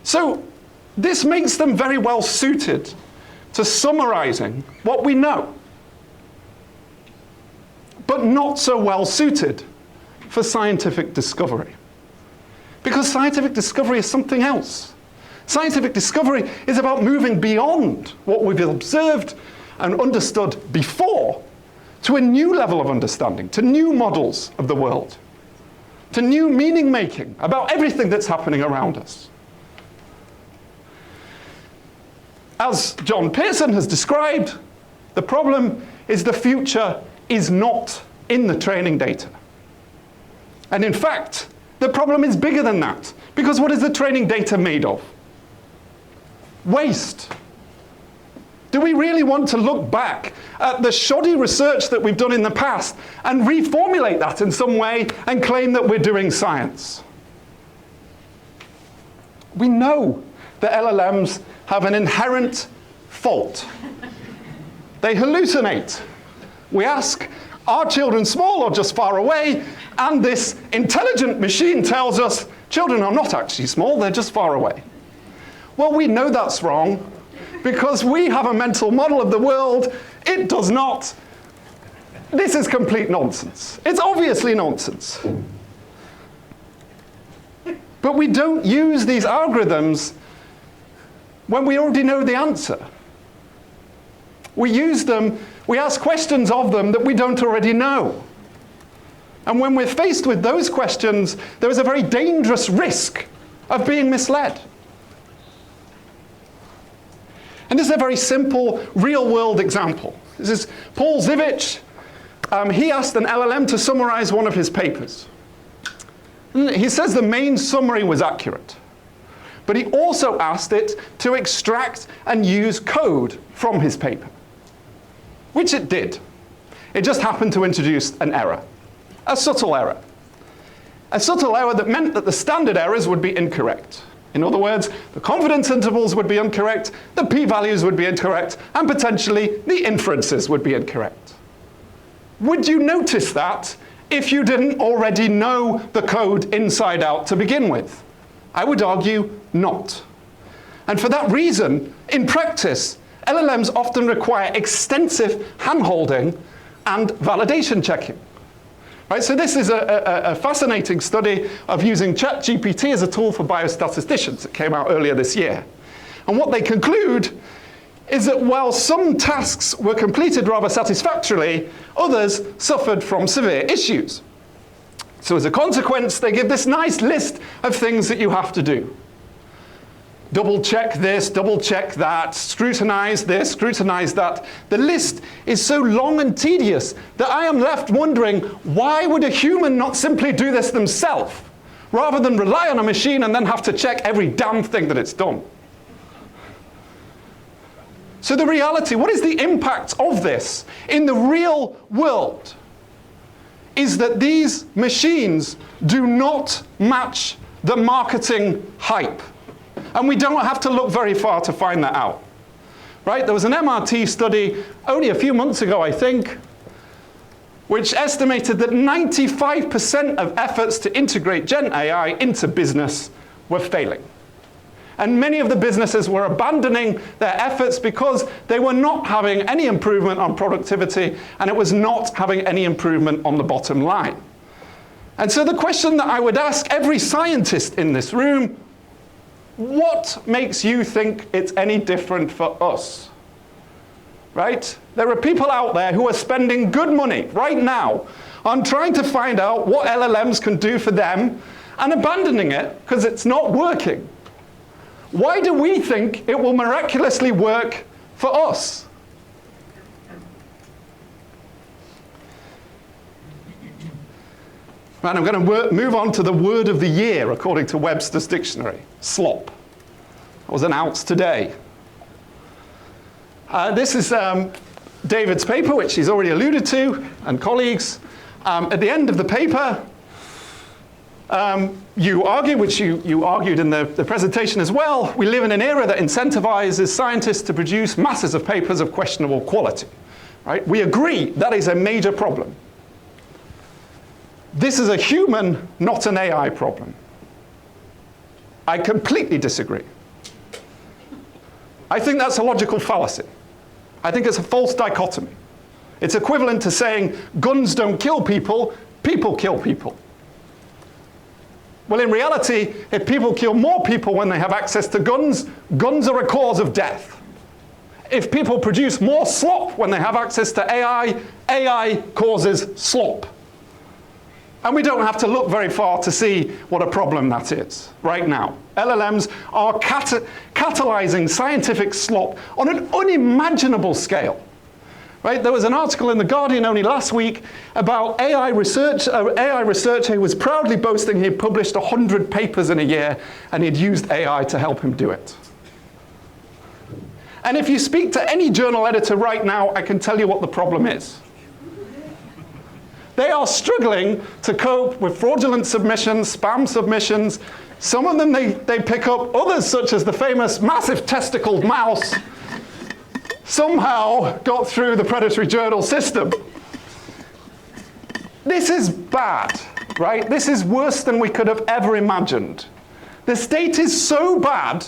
S2: So this makes them very well suited to summarizing what we know, but not so well suited for scientific discovery. Because scientific discovery is something else. Scientific discovery is about moving beyond what we've observed and understood before to a new level of understanding, to new models of the world, to new meaning making about everything that's happening around us. As John Pearson has described, the problem is the future is not in the training data. And in fact, the problem is bigger than that, because what is the training data made of? Waste. Do we really want to look back at the shoddy research that we've done in the past and reformulate that in some way and claim that we're doing science? We know that LLMs have an inherent fault. They hallucinate. We ask, are children small or just far away? And this intelligent machine tells us children are not actually small, they're just far away. Well, we know that's wrong because we have a mental model of the world. It does not. This is complete nonsense. It's obviously nonsense. But we don't use these algorithms when we already know the answer. We use them, we ask questions of them that we don't already know. And when we're faced with those questions, there is a very dangerous risk of being misled. And this is a very simple, real-world example. This is Paul Zivich. He asked an LLM to summarize one of his papers. He says the main summary was accurate. But he also asked it to extract and use code from his paper, which it did. It just happened to introduce an error, a subtle error. A subtle error that meant that the standard errors would be incorrect. In other words, the confidence intervals would be incorrect, the p-values would be incorrect, and potentially the inferences would be incorrect. Would you notice that if you didn't already know the code inside out to begin with? I would argue not. And for that reason, in practice, LLMs often require extensive hand-holding and validation checking. Right, so this is a fascinating study of using ChatGPT as a tool for biostatisticians that came out earlier this year. And what they conclude is that while some tasks were completed rather satisfactorily, others suffered from severe issues. So as a consequence, they give this nice list of things that you have to do. Double check this, double check that, scrutinize this, scrutinize that. The list is so long and tedious that I am left wondering, why would a human not simply do this themselves, rather than rely on a machine and then have to check every damn thing that it's done? So the reality, what is the impact of this in the real world, is that these machines do not match the marketing hype. And we don't have to look very far to find that out. Right? There was an MRT study only a few months ago, I think, which estimated that 95% of efforts to integrate Gen AI into business were failing. And many of the businesses were abandoning their efforts because they were not having any improvement on productivity, and it was not having any improvement on the bottom line. And so the question that I would ask every scientist in this room What makes you think it's any different for us? Right? There are people out there who are spending good money right now on trying to find out what LLMs can do for them and abandoning it because it's not working. Why do we think it will miraculously work for us? And I'm going to move on to the word of the year, according to Webster's dictionary, slop. It was announced today. This is David's paper, which he's already alluded to, and colleagues. At the end of the paper, you argue, which you argued in the presentation as well, we live in an era that incentivizes scientists to produce masses of papers of questionable quality. Right? We agree that is a major problem. This is a human, not an AI problem. I completely disagree. I think that's a logical fallacy. I think it's a false dichotomy. It's equivalent to saying guns don't kill people, people kill people. Well, in reality, if people kill more people when they have access to guns, guns are a cause of death. If people produce more slop when they have access to AI, AI causes slop. And we don't have to look very far to see what a problem that is right now. LLMs are catalyzing scientific slop on an unimaginable scale. Right? There was an article in The Guardian only last week about AI research. An AI researcher who was proudly boasting he had published 100 papers in a year and he'd used AI to help him do it. And if you speak to any journal editor right now, I can tell you what the problem is. They are struggling to cope with fraudulent submissions, spam submissions. Some of them they pick up, others, such as the famous massive testicled mouse, somehow got through the predatory journal system. This is bad, right? This is worse than we could have ever imagined. The state is so bad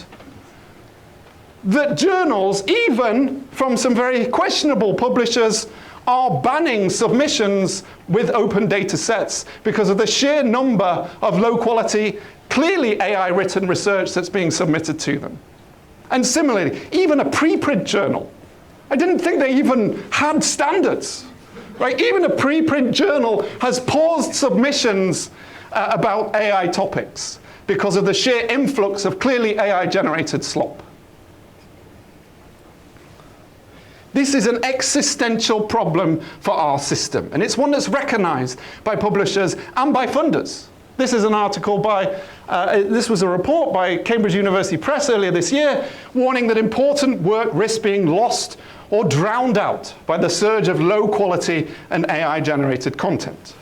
S2: that journals, even from some very questionable publishers, are banning submissions with open data sets because of the sheer number of low quality, clearly AI written research that's being submitted to them. And similarly, even a preprint journal. I didn't think they even had standards. Right? Even a preprint journal has paused submissions about AI topics because of the sheer influx of clearly AI generated slop. This is an existential problem for our system, and it's one that's recognized by publishers and by funders. This is an article by, this was a report by Cambridge University Press earlier this year, warning that important work risks being lost or drowned out by the surge of low quality and AI generated content.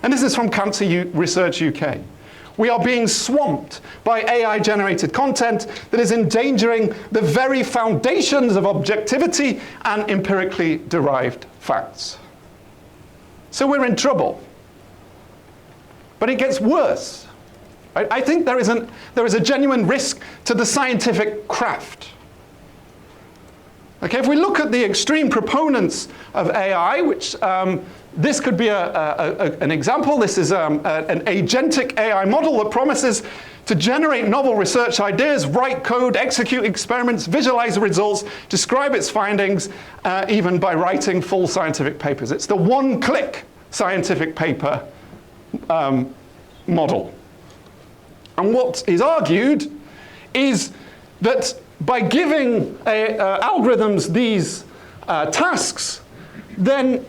S2: And this is from Cancer Research UK. We are being swamped by AI-generated content that is endangering the very foundations of objectivity and empirically derived facts. So we're in trouble. But it gets worse. Right? I think there is a genuine risk to the scientific craft. Okay, if we look at the extreme proponents of AI, which this could be an example. This is an agentic AI model that promises to generate novel research ideas, write code, execute experiments, visualize the results, describe its findings, even by writing full scientific papers. It's the one-click scientific paper model. And what is argued is that by giving algorithms these tasks, then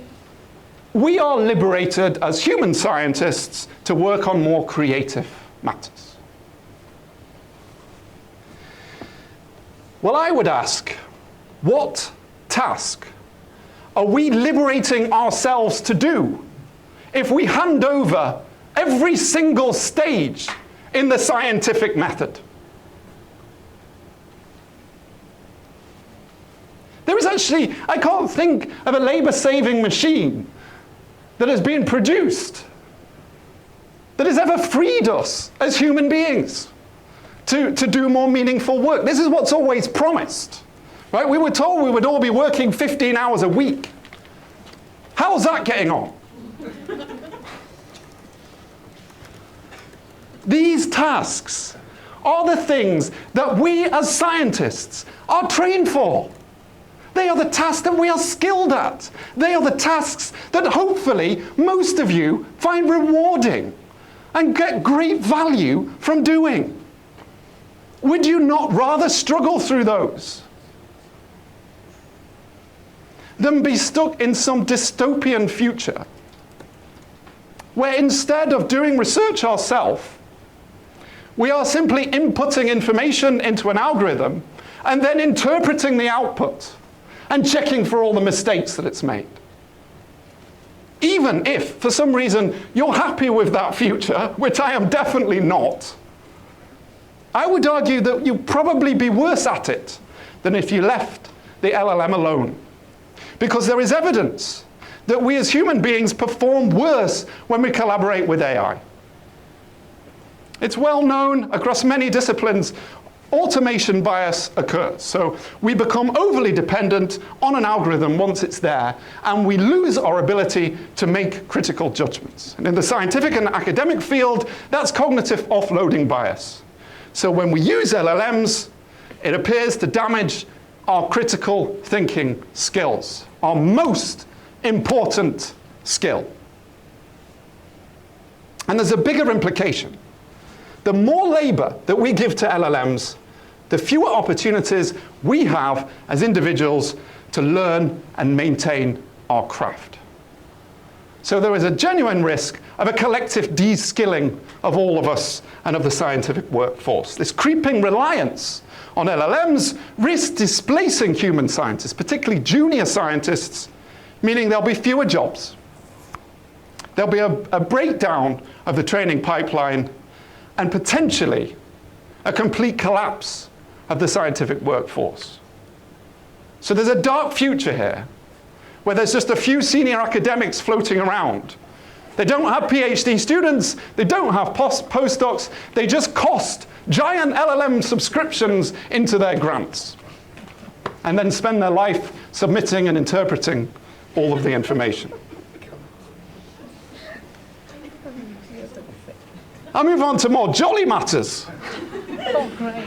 S2: we are liberated as human scientists to work on more creative matters. Well, I would ask, what task are we liberating ourselves to do if we hand over every single stage in the scientific method? There is actually, I can't think of a labor-saving machine that has been produced that has ever freed us as human beings to do more meaningful work. This is what's always promised. Right? We were told we would all be working 15 hours a week. How's that getting on? These tasks are the things that we as scientists are trained for. They are the tasks that we are skilled at. They are the tasks that hopefully most of you find rewarding and get great value from doing. Would you not rather struggle through those than be stuck in some dystopian future where instead of doing research ourselves, we are simply inputting information into an algorithm and then interpreting the output and checking for all the mistakes that it's made? Even if, for some reason, you're happy with that future, which I am definitely not, I would argue that you'd probably be worse at it than if you left the LLM alone. Because there is evidence that we as human beings perform worse when we collaborate with AI. It's well known across many disciplines, automation bias occurs. So we become overly dependent on an algorithm once it's there, and we lose our ability to make critical judgments. And in the scientific and academic field, that's cognitive offloading bias. So when we use LLMs, it appears to damage our critical thinking skills, our most important skill. And there's a bigger implication. The more labor that we give to LLMs, the fewer opportunities we have as individuals to learn and maintain our craft. So there is a genuine risk of a collective de-skilling of all of us and of the scientific workforce. This creeping reliance on LLMs risks displacing human scientists, particularly junior scientists, meaning there'll be fewer jobs. There'll be a breakdown of the training pipeline and potentially a complete collapse of the scientific workforce. So there's a dark future here where there's just a few senior academics floating around. They don't have PhD students, they don't have postdocs, they just cost giant LLM subscriptions into their grants and then spend their life submitting and interpreting all of the information. I'll move on to more jolly matters.
S4: Oh, great.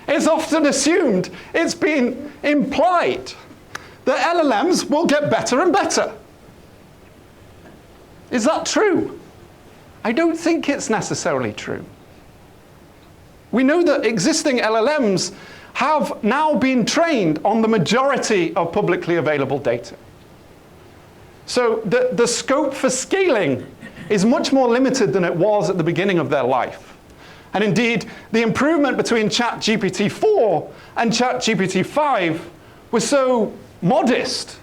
S2: It's often assumed, it's been implied, that LLMs will get better and better. Is that true? I don't think it's necessarily true. We know that existing LLMs have now been trained on the majority of publicly available data. So the scope for scaling is much more limited than it was at the beginning of their life. And indeed, the improvement between ChatGPT 4 and ChatGPT 5 was so modest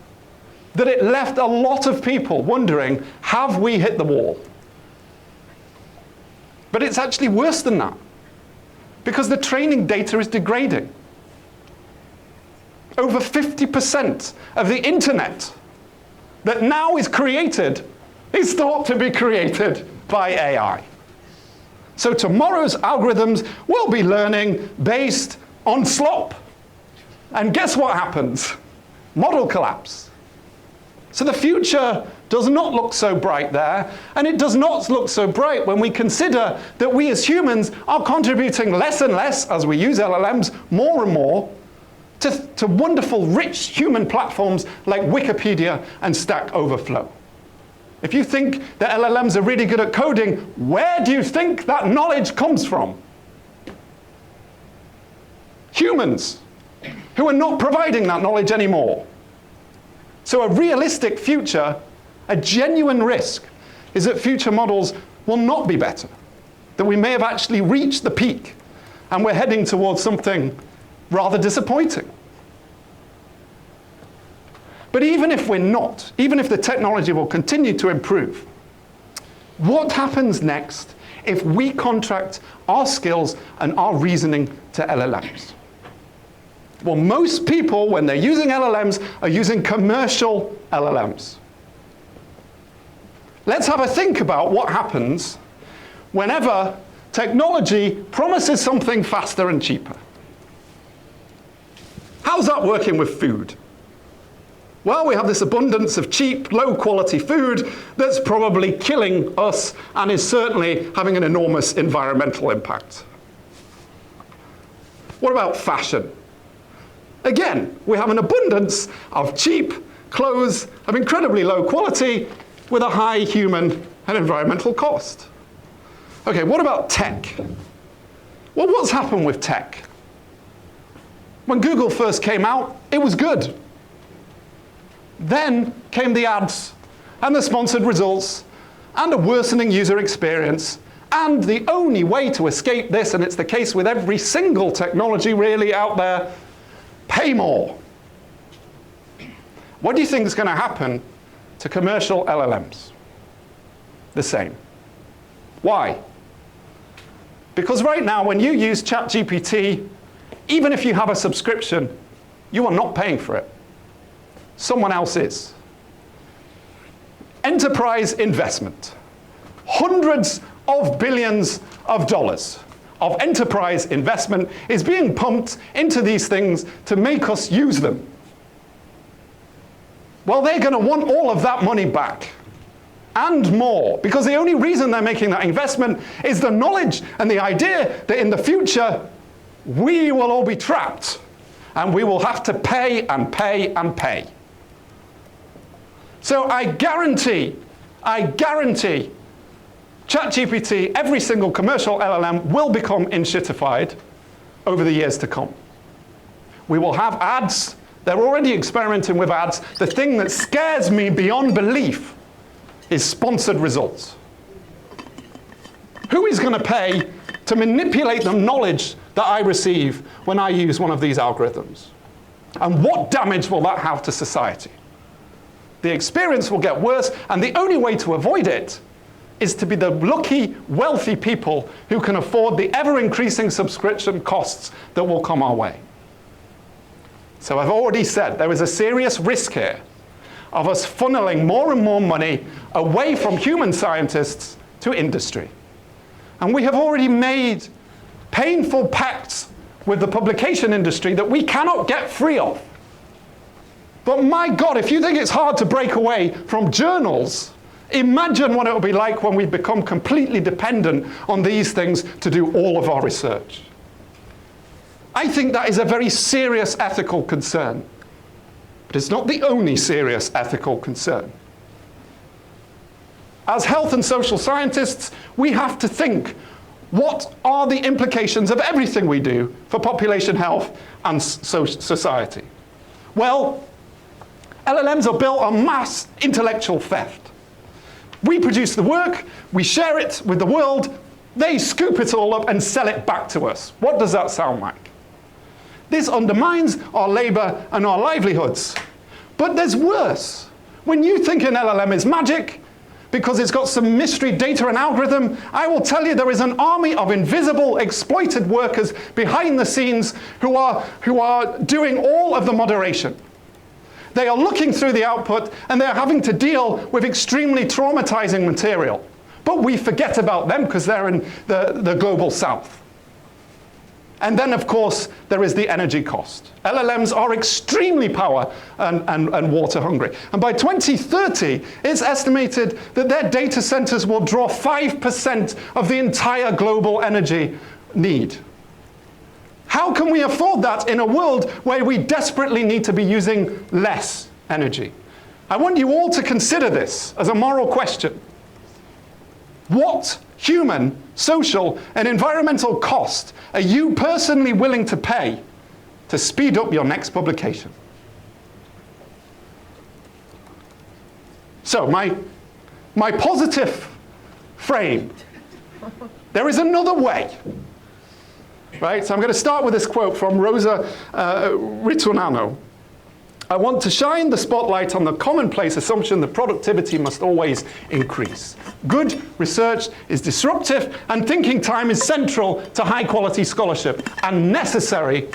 S2: that it left a lot of people wondering, have we hit the wall? But it's actually worse than that, because the training data is degrading. Over 50% of the internet that now is created is thought to be created by AI. So tomorrow's algorithms will be learning based on slop. And guess what happens? Model collapse. So the future does not look so bright there, and it does not look so bright when we consider that we as humans are contributing less and less as we use LLMs more and more to wonderful, rich human platforms like Wikipedia and Stack Overflow. If you think that LLMs are really good at coding, where do you think that knowledge comes from? Humans, who are not providing that knowledge anymore. So a realistic future, a genuine risk, is that future models will not be better, that we may have actually reached the peak, and we're heading towards something rather disappointing. But even if we're not, even if the technology will continue to improve, what happens next if we contract our skills and our reasoning to LLMs? Well, most people, when they're using LLMs, are using commercial LLMs. Let's have a think about what happens whenever technology promises something faster and cheaper. How's that working with food? Well, we have this abundance of cheap, low-quality food that's probably killing us and is certainly having an enormous environmental impact. What about fashion? Again, we have an abundance of cheap clothes of incredibly low quality with a high human and environmental cost. Okay, what about tech? Well, what's happened with tech? When Google first came out, it was good. Then came the ads and the sponsored results and a worsening user experience. And the only way to escape this, and it's the case with every single technology really out there, pay more. What do you think is going to happen to commercial LLMs? The same. Why? Because right now, when you use ChatGPT, even if you have a subscription, you are not paying for it. Someone else is. Enterprise investment. Hundreds of billions of dollars of enterprise investment is being pumped into these things to make us use them. Well, they're going to want all of that money back. And more, because the only reason they're making that investment is the knowledge and the idea that in the future, we will all be trapped, and we will have to pay and pay and pay. So I guarantee, ChatGPT, every single commercial LLM will become in-shitified over the years to come. We will have ads. They're already experimenting with ads. The thing that scares me beyond belief is sponsored results. Who is going to pay to manipulate the knowledge that I receive when I use one of these algorithms? And what damage will that have to society? The experience will get worse, and the only way to avoid it is to be the lucky, wealthy people who can afford the ever-increasing subscription costs that will come our way. So I've already said there is a serious risk here of us funneling more and more money away from human scientists to industry. And we have already made painful pacts with the publication industry that we cannot get free of. But my God, if you think it's hard to break away from journals, imagine what it will be like when we become completely dependent on these things to do all of our research. I think that is a very serious ethical concern. But it's not the only serious ethical concern. As health and social scientists, we have to think, what are the implications of everything we do for population health and society? Well, LLMs are built on mass intellectual theft. We produce the work, we share it with the world, they scoop it all up and sell it back to us. What does that sound like? This undermines our labor and our livelihoods. But there's worse. When you think an LLM is magic, because it's got some mystery data and algorithm, I will tell you there is an army of invisible, exploited workers behind the scenes who are doing all of the moderation. They are looking through the output, and they are having to deal with extremely traumatizing material. But we forget about them because they're in the global south. And then, of course, there is the energy cost. LLMs are extremely power and water hungry. And by 2030, it's estimated that their data centers will draw 5% of the entire global energy need. How can we afford that in a world where we desperately need to be using less energy? I want you all to consider this as a moral question. What human, social, and environmental cost are you personally willing to pay to speed up your next publication? So my positive frame, there is another way. Right? So I'm going to start with this quote from Rosa Ritornano. I want to shine the spotlight on the commonplace assumption that productivity must always increase. Good research is disruptive, and thinking time is central to high-quality scholarship and necessary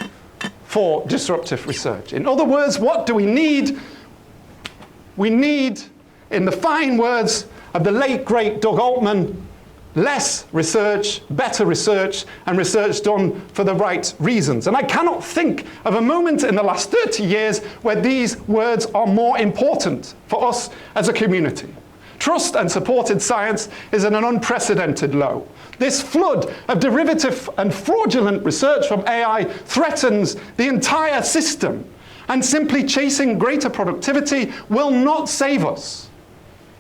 S2: for disruptive research. In other words, what do we need? We need, in the fine words of the late, great Doug Altman, less research, better research, and research done for the right reasons. And I cannot think of a moment in the last 30 years where these words are more important for us as a community. Trust and supported science is at an unprecedented low. This flood of derivative and fraudulent research from AI threatens the entire system, and simply chasing greater productivity will not save us.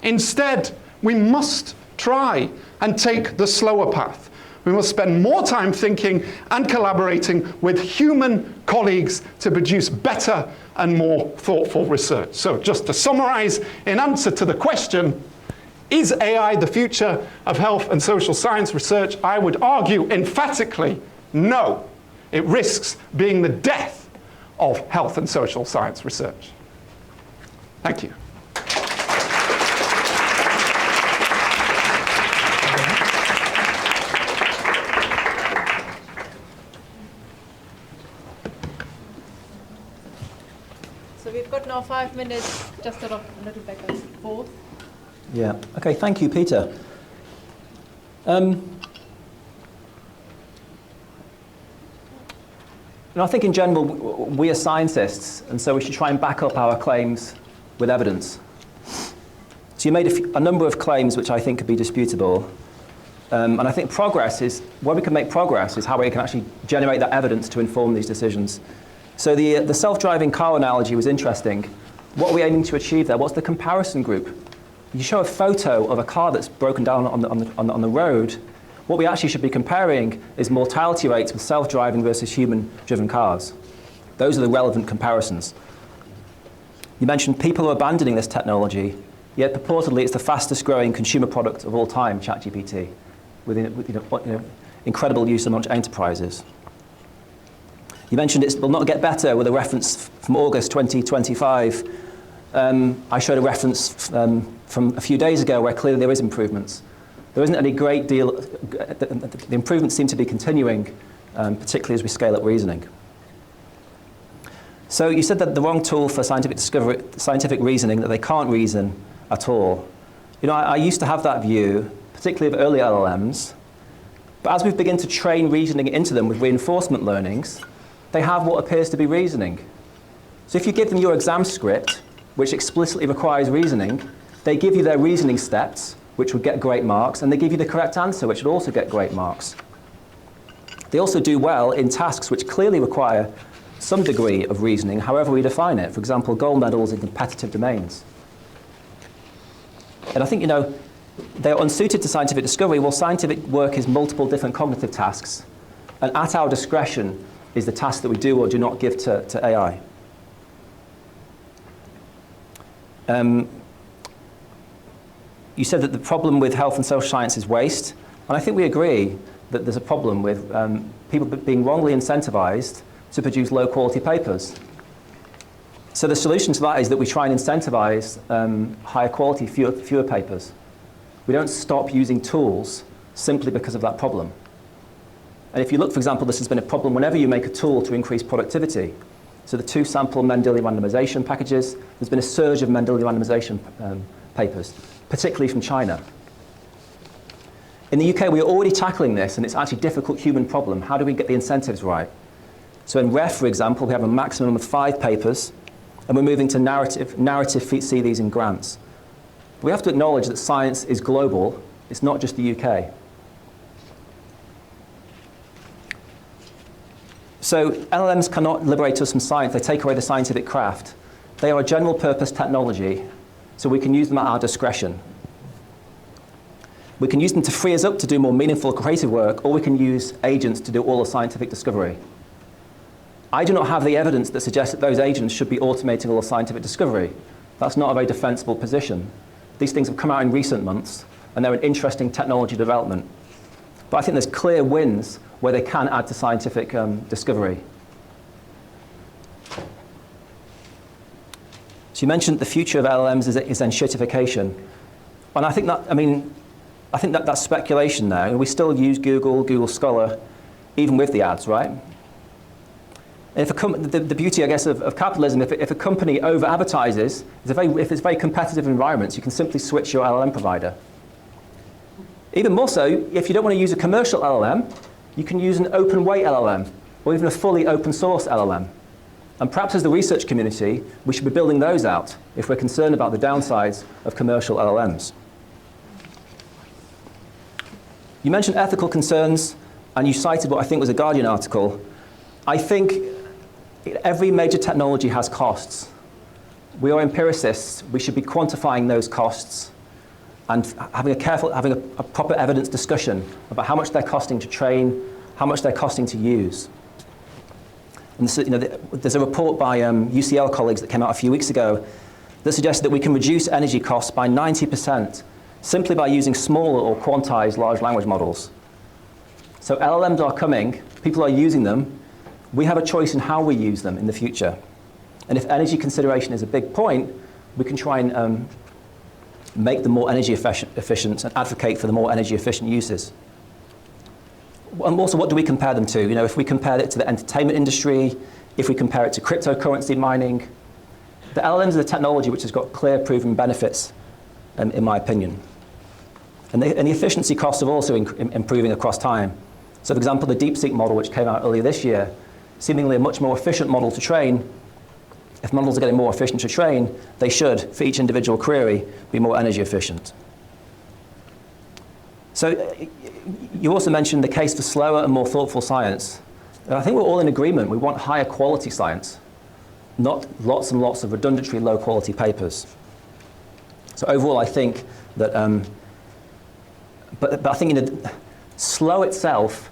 S2: Instead, we must try and take the slower path. We must spend more time thinking and collaborating with human colleagues to produce better and more thoughtful research. So just to summarize, in answer to the question, is AI the future of health and social science research? I would argue emphatically, no. It risks being the death of health and social science research. Thank you.
S1: So we've got now 5 minutes, just sort of a little back and forth.
S3: Yeah. Okay. Thank you, Peter. I think in general, we are scientists, and so we should try and back up our claims with evidence. So you made a number of claims which I think could be disputable. And I think progress is, where we can make progress is how we can actually generate that evidence to inform these decisions. So the self-driving car analogy was interesting. What are we aiming to achieve there? What's the comparison group? You show a photo of a car that's broken down on the road. What we actually should be comparing is mortality rates with self-driving versus human-driven cars. Those are the relevant comparisons. You mentioned people are abandoning this technology, yet purportedly it's the fastest growing consumer product of all time, ChatGPT, with incredible use among enterprises. You mentioned it will not get better with a reference from August 2025. I showed a reference from a few days ago where clearly there is improvements. There isn't any great deal, the improvements seem to be continuing, particularly as we scale up reasoning. So you said that the wrong tool for scientific reasoning, that they can't reason at all. I used to have that view, particularly of early LLMs, but as we've begun to train reasoning into them with reinforcement learnings, they have what appears to be reasoning. So if you give them your exam script, which explicitly requires reasoning, they give you their reasoning steps, which would get great marks, and they give you the correct answer, which would also get great marks. They also do well in tasks which clearly require some degree of reasoning, however we define it. For example, gold medals in competitive domains. And I think, they're unsuited to scientific discovery. Well, scientific work is multiple different cognitive tasks, and at our discretion is the task that we do or do not give to AI. You said that the problem with health and social science is waste, and I think we agree that there's a problem with people being wrongly incentivized to produce low-quality papers. So the solution to that is that we try and incentivize higher quality, fewer papers. We don't stop using tools simply because of that problem. And if you look, for example, this has been a problem whenever you make a tool to increase productivity. So the 2-sample Mendelian randomization packages, there's been a surge of Mendelian randomization papers, particularly from China. In the UK, we're already tackling this, and it's actually a difficult human problem. How do we get the incentives right? So in REF, for example, we have a maximum of 5 papers, and we're moving to narrative see these in grants. We have to acknowledge that science is global. It's not just the UK. So LLMs cannot liberate us from science. They take away the scientific craft. They are a general purpose technology, so we can use them at our discretion. We can use them to free us up to do more meaningful creative work, or we can use agents to do all the scientific discovery. I do not have the evidence that suggests that those agents should be automating all the scientific discovery. That's not a very defensible position. These things have come out in recent months, and they're an interesting technology development. But I think there's clear wins where they can add to scientific discovery. So you mentioned the future of LLMs is enshittification. And I think that's speculation now. We still use Google Scholar, even with the ads, right? If the beauty, I guess, of capitalism, if a company over-advertises, if it's very competitive environments, you can simply switch your LLM provider. Even more so, if you don't want to use a commercial LLM, you can use an open weight LLM, or even a fully open source LLM. And perhaps as the research community, we should be building those out if we're concerned about the downsides of commercial LLMs. You mentioned ethical concerns, and you cited what I think was a Guardian article. I think every major technology has costs. We are empiricists. We should be quantifying those costs and having a proper evidence discussion about how much they're costing to train, how much they're costing to use. And this, there's a report by UCL colleagues that came out a few weeks ago that suggests that we can reduce energy costs by 90% simply by using smaller or quantized large language models. So LLMs are coming, people are using them, we have a choice in how we use them in the future. And if energy consideration is a big point, we can try and make them more energy efficient and advocate for the more energy efficient uses. And also, what do we compare them to? If we compare it to the entertainment industry, if we compare it to cryptocurrency mining, the LLMs are the technology which has got clear proven benefits, in my opinion. And the efficiency costs are also improving across time. So for example, the DeepSeek model, which came out earlier this year, seemingly a much more efficient model to train. If models are getting more efficient to train, they should, for each individual query, be more energy efficient. So you also mentioned the case for slower and more thoughtful science. And I think we're all in agreement. We want higher quality science, not lots and lots of redundantly low quality papers. So overall, I think that, but I think slow itself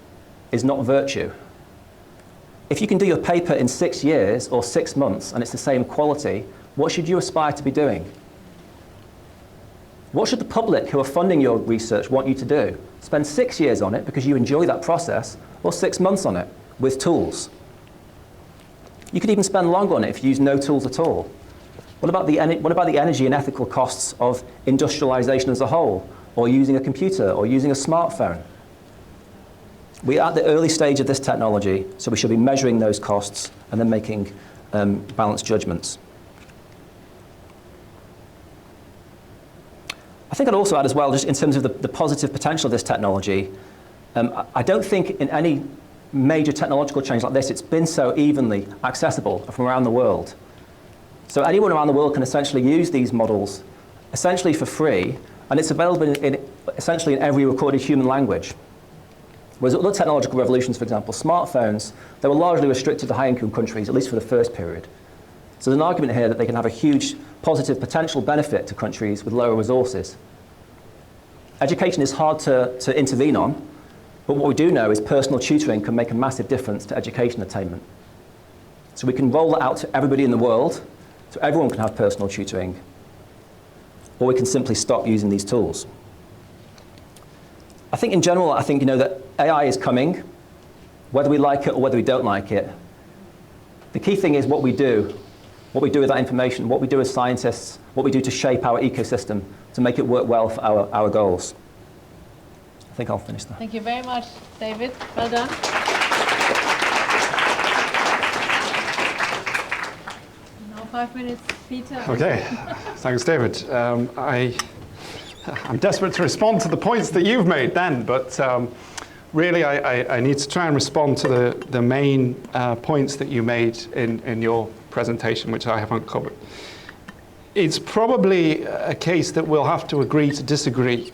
S3: is not virtue. If you can do your paper in 6 years or 6 months and it's the same quality, what should you aspire to be doing? What should the public who are funding your research want you to do? Spend 6 years on it because you enjoy that process, or 6 months on it with tools? You could even spend longer on it if you use no tools at all. What about the energy and ethical costs of industrialization as a whole, or using a computer, or using a smartphone? We are at the early stage of this technology, so we should be measuring those costs and then making balanced judgments. I think I'd also add as well, just in terms of the positive potential of this technology, I don't think in any major technological change like this, it's been so evenly accessible from around the world. So anyone around the world can essentially use these models essentially for free, and it's available essentially in every recorded human language. Whereas other technological revolutions, for example, smartphones, they were largely restricted to high-income countries, at least for the first period. So there's an argument here that they can have a huge positive potential benefit to countries with lower resources. Education is hard to intervene on, but what we do know is personal tutoring can make a massive difference to education attainment. So we can roll that out to everybody in the world, so everyone can have personal tutoring, or we can simply stop using these tools. I think in general, that AI is coming, whether we like it or whether we don't like it. The key thing is what we do with that information, what we do as scientists, what we do to shape our ecosystem to make it work well for our goals. I think I'll finish there.
S4: Thank you very much, David. Well done. Now 5 minutes, Peter.
S2: Okay, thanks, David. I'm desperate to respond to the points that you've made then, but really I need to try and respond to the main points that you made in your presentation, which I haven't covered. It's probably a case that we'll have to agree to disagree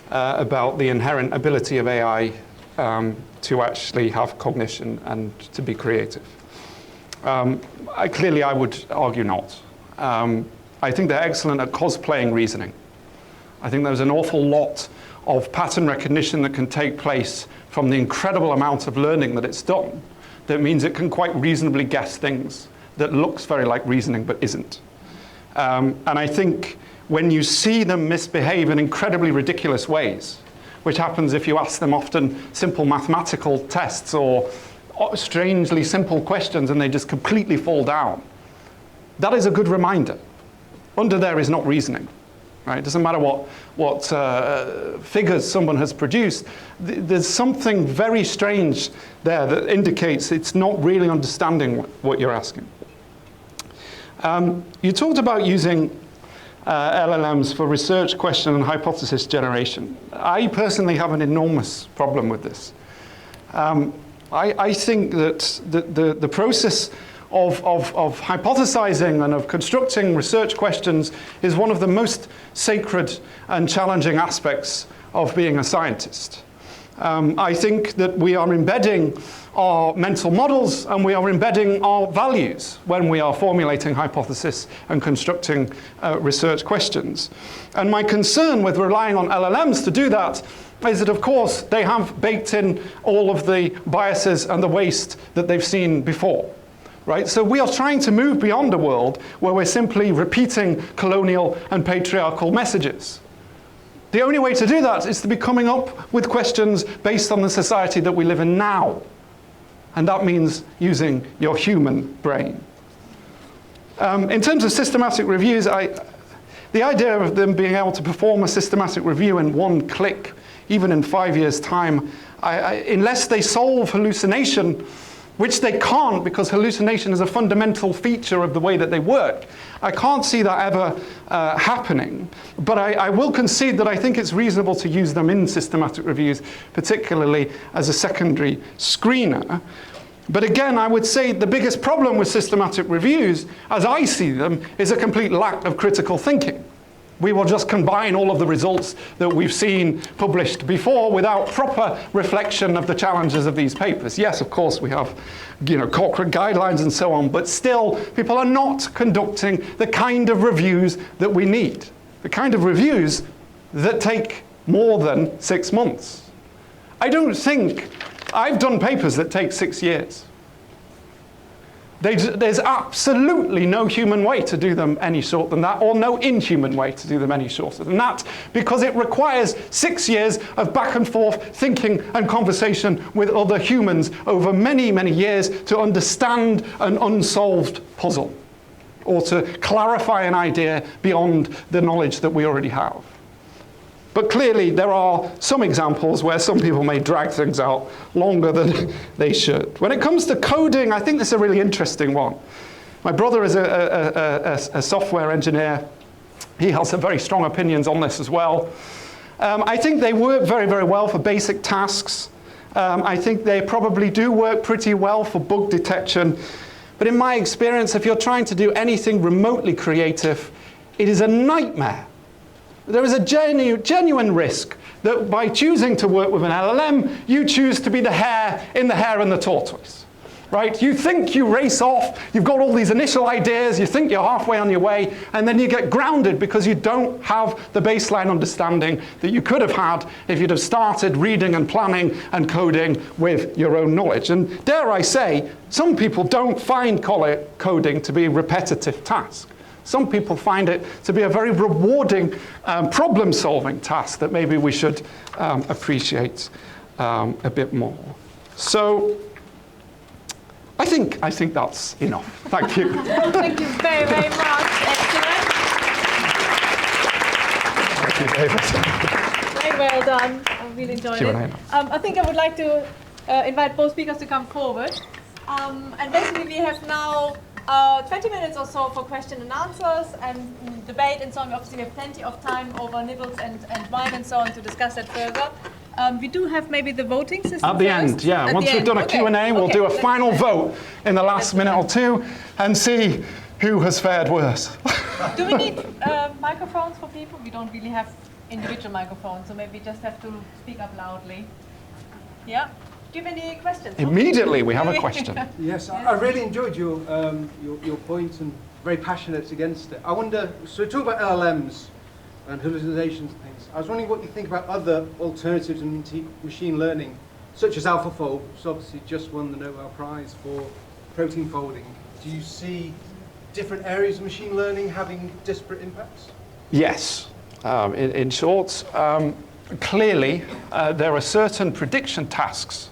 S2: about the inherent ability of AI to actually have cognition and to be creative. Clearly, I would argue not. I think they're excellent at cosplaying reasoning. I think there's an awful lot of pattern recognition that can take place from the incredible amount of learning that it's done that means it can quite reasonably guess things that looks very like reasoning but isn't. And I think when you see them misbehave in incredibly ridiculous ways, which happens if you ask them often simple mathematical tests or strangely simple questions and they just completely fall down, that is a good reminder. Under there is not reasoning. Right? It doesn't matter what figures someone has produced. There's something very strange there that indicates it's not really understanding what you're asking. You talked about using LLMs for research question and hypothesis generation. I personally have an enormous problem with this. I think that the process of hypothesizing and of constructing research questions is one of the most sacred and challenging aspects of being a scientist. I think that we are embedding our mental models and we are embedding our values when we are formulating hypotheses and constructing research questions. And my concern with relying on LLMs to do that is that, of course, they have baked in all of the biases and the waste that they've seen before. Right? So we are trying to move beyond a world where we're simply repeating colonial and patriarchal messages. The only way to do that is to be coming up with questions based on the society that we live in now. And that means using your human brain. In terms of systematic reviews, the idea of them being able to perform a systematic review in one click, even in 5 years' time, unless they solve hallucination, which they can't because hallucination is a fundamental feature of the way that they work. I can't see that ever happening, but I will concede that I think it's reasonable to use them in systematic reviews, particularly as a secondary screener. But again, I would say the biggest problem with systematic reviews, as I see them, is a complete lack of critical thinking. We will just combine all of the results that we've seen published before without proper reflection of the challenges of these papers. Yes, of course, we have, corporate guidelines and so on, but still, people are not conducting the kind of reviews that we need. The kind of reviews that take more than 6 months. I don't think I've done papers that take 6 years. There's absolutely no human way to do them any shorter than that, or no inhuman way to do them any shorter than that, because it requires 6 years of back and forth thinking and conversation with other humans over many, many years to understand an unsolved puzzle, or to clarify an idea beyond the knowledge that we already have. But clearly, there are some examples where some people may drag things out longer than they should. When it comes to coding, I think this is a really interesting one. My brother is a software engineer. He has some very strong opinions on this as well. I think they work very, very well for basic tasks. I think they probably do work pretty well for bug detection. But in my experience, if you're trying to do anything remotely creative, it is a nightmare. There is a genuine risk that by choosing to work with an LLM, you choose to be the hare in the hare and the tortoise, right? You think you race off, you've got all these initial ideas, you think you're halfway on your way, and then you get grounded because you don't have the baseline understanding that you could have had if you'd have started reading and planning and coding with your own knowledge. And dare I say, some people don't find coding to be a repetitive task. Some people find it to be a very rewarding problem-solving task that maybe we should appreciate a bit more. So I think that's enough. Thank you.
S4: Thank you very, very much. Excellent.
S2: Thank you, David.
S4: Very well done. I really enjoyed it. I think I would like to invite both speakers to come forward. And basically we have now 20 minutes or so for question and answers and debate and so on. Obviously, we have plenty of time over nibbles and wine and so on to discuss that further. We do have maybe the voting system
S2: at the
S4: first.
S2: end, yeah. Once we've done a Q&A, we'll do a final vote in the last minute or two and see who has fared worse.
S4: Do we need microphones for people? We don't really have individual microphones, so maybe we just have to speak up loudly. Yeah? Do you have any questions?
S2: Immediately, we have a question.
S5: Yes, I really enjoyed your point and very passionate against it. I wonder, so talk about LLMs and hallucinations and things. I was wondering what you think about other alternatives in machine learning, such as AlphaFold, which obviously just won the Nobel Prize for protein folding. Do you see different areas of machine learning having disparate impacts?
S2: Yes. In short, clearly, there are certain prediction tasks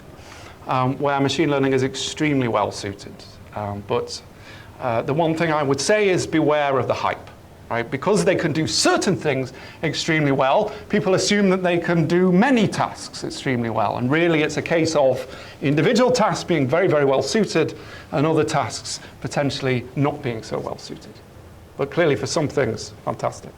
S2: where machine learning is extremely well suited. But the one thing I would say is beware of the hype. Right? Because they can do certain things extremely well, people assume that they can do many tasks extremely well. And really, it's a case of individual tasks being very, very well suited and other tasks potentially not being so well suited. But clearly, for some things, fantastic.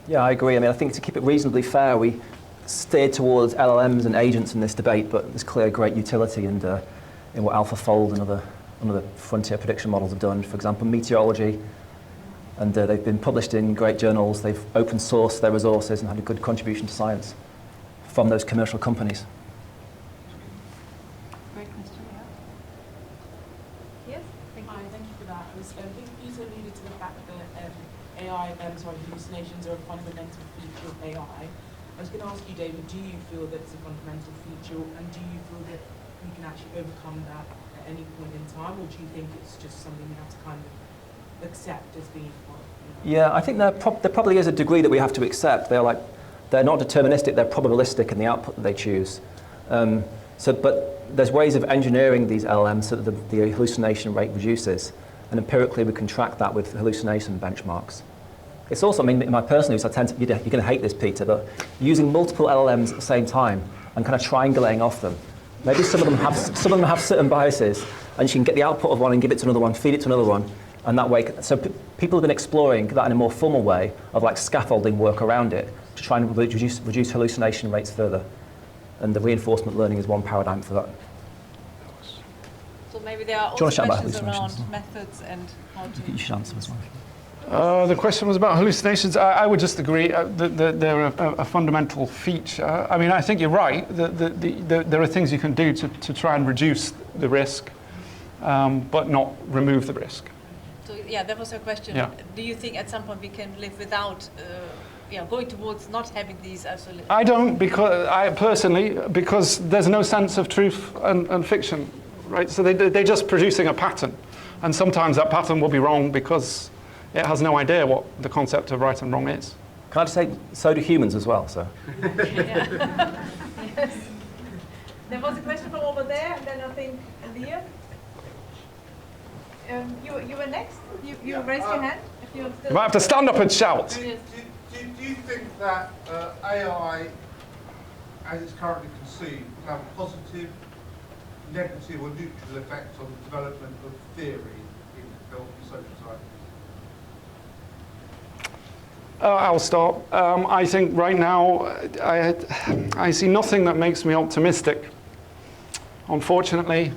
S3: Yeah, I agree. I mean, I think to keep it reasonably fair, we steered towards LLMs and agents in this debate, but there's clear great utility in what AlphaFold and other frontier prediction models have done. For example, meteorology. And they've been published in great journals. They've open sourced their resources and had a good contribution to science. from those commercial companies.
S4: Great question, yeah. Yes? Thank you.
S6: Hi, thank you for that. I think Peter alluded to the fact that hallucinations are a fundamental feature of AI. I was going to ask you, David, do you feel that it's a fundamental feature, and do you feel that we can actually overcome that at any point in time, or do you think it's just something we have to kind of accept as being part of it?
S3: Yeah, I think there probably is a degree that we have to accept. They're not deterministic, they're probabilistic in the output that they choose. But there's ways of engineering these LLMs so that the hallucination rate reduces, and empirically we can track that with hallucination benchmarks. It's also, I mean, in my personal use, you're going to hate this, Peter, but using multiple LLMs at the same time and kind of triangulating off them. Maybe some of them have certain biases, and you can get the output of one and give it to another one, feed it to another one, and that way. So people have been exploring that in a more formal way of like scaffolding work around it to try and reduce hallucination rates further. And the reinforcement learning is one paradigm for that.
S4: So maybe there are
S3: Do you
S4: also
S3: want to
S4: questions
S3: chat about hallucinations?
S4: around methods and how to...
S3: You should answer as well.
S2: The question was about hallucinations. I would just agree that they're a fundamental feature. I mean, I think you're right. There are things you can do to try and reduce the risk, but not remove the risk.
S4: So yeah, that was her question.
S2: Yeah.
S4: Do you think at some point we can live without, going towards not having these isolated?
S2: I don't, because there's no sense of truth and fiction, right? So they're just producing a pattern, and sometimes that pattern will be wrong because it has no idea what the concept of right and wrong is.
S3: Can I just say, so do humans as well, so.
S4: Yes. There was a question from over there, and then I think Leah. You were next. You raised your hand. If you're still...
S2: You might have to stand up and shout.
S4: Yes.
S7: Do you think that AI, as it's currently conceived, will have a positive, negative, or neutral effect on the development of theory in health and social science?
S2: I'll start. I think right now I see nothing that makes me optimistic, unfortunately.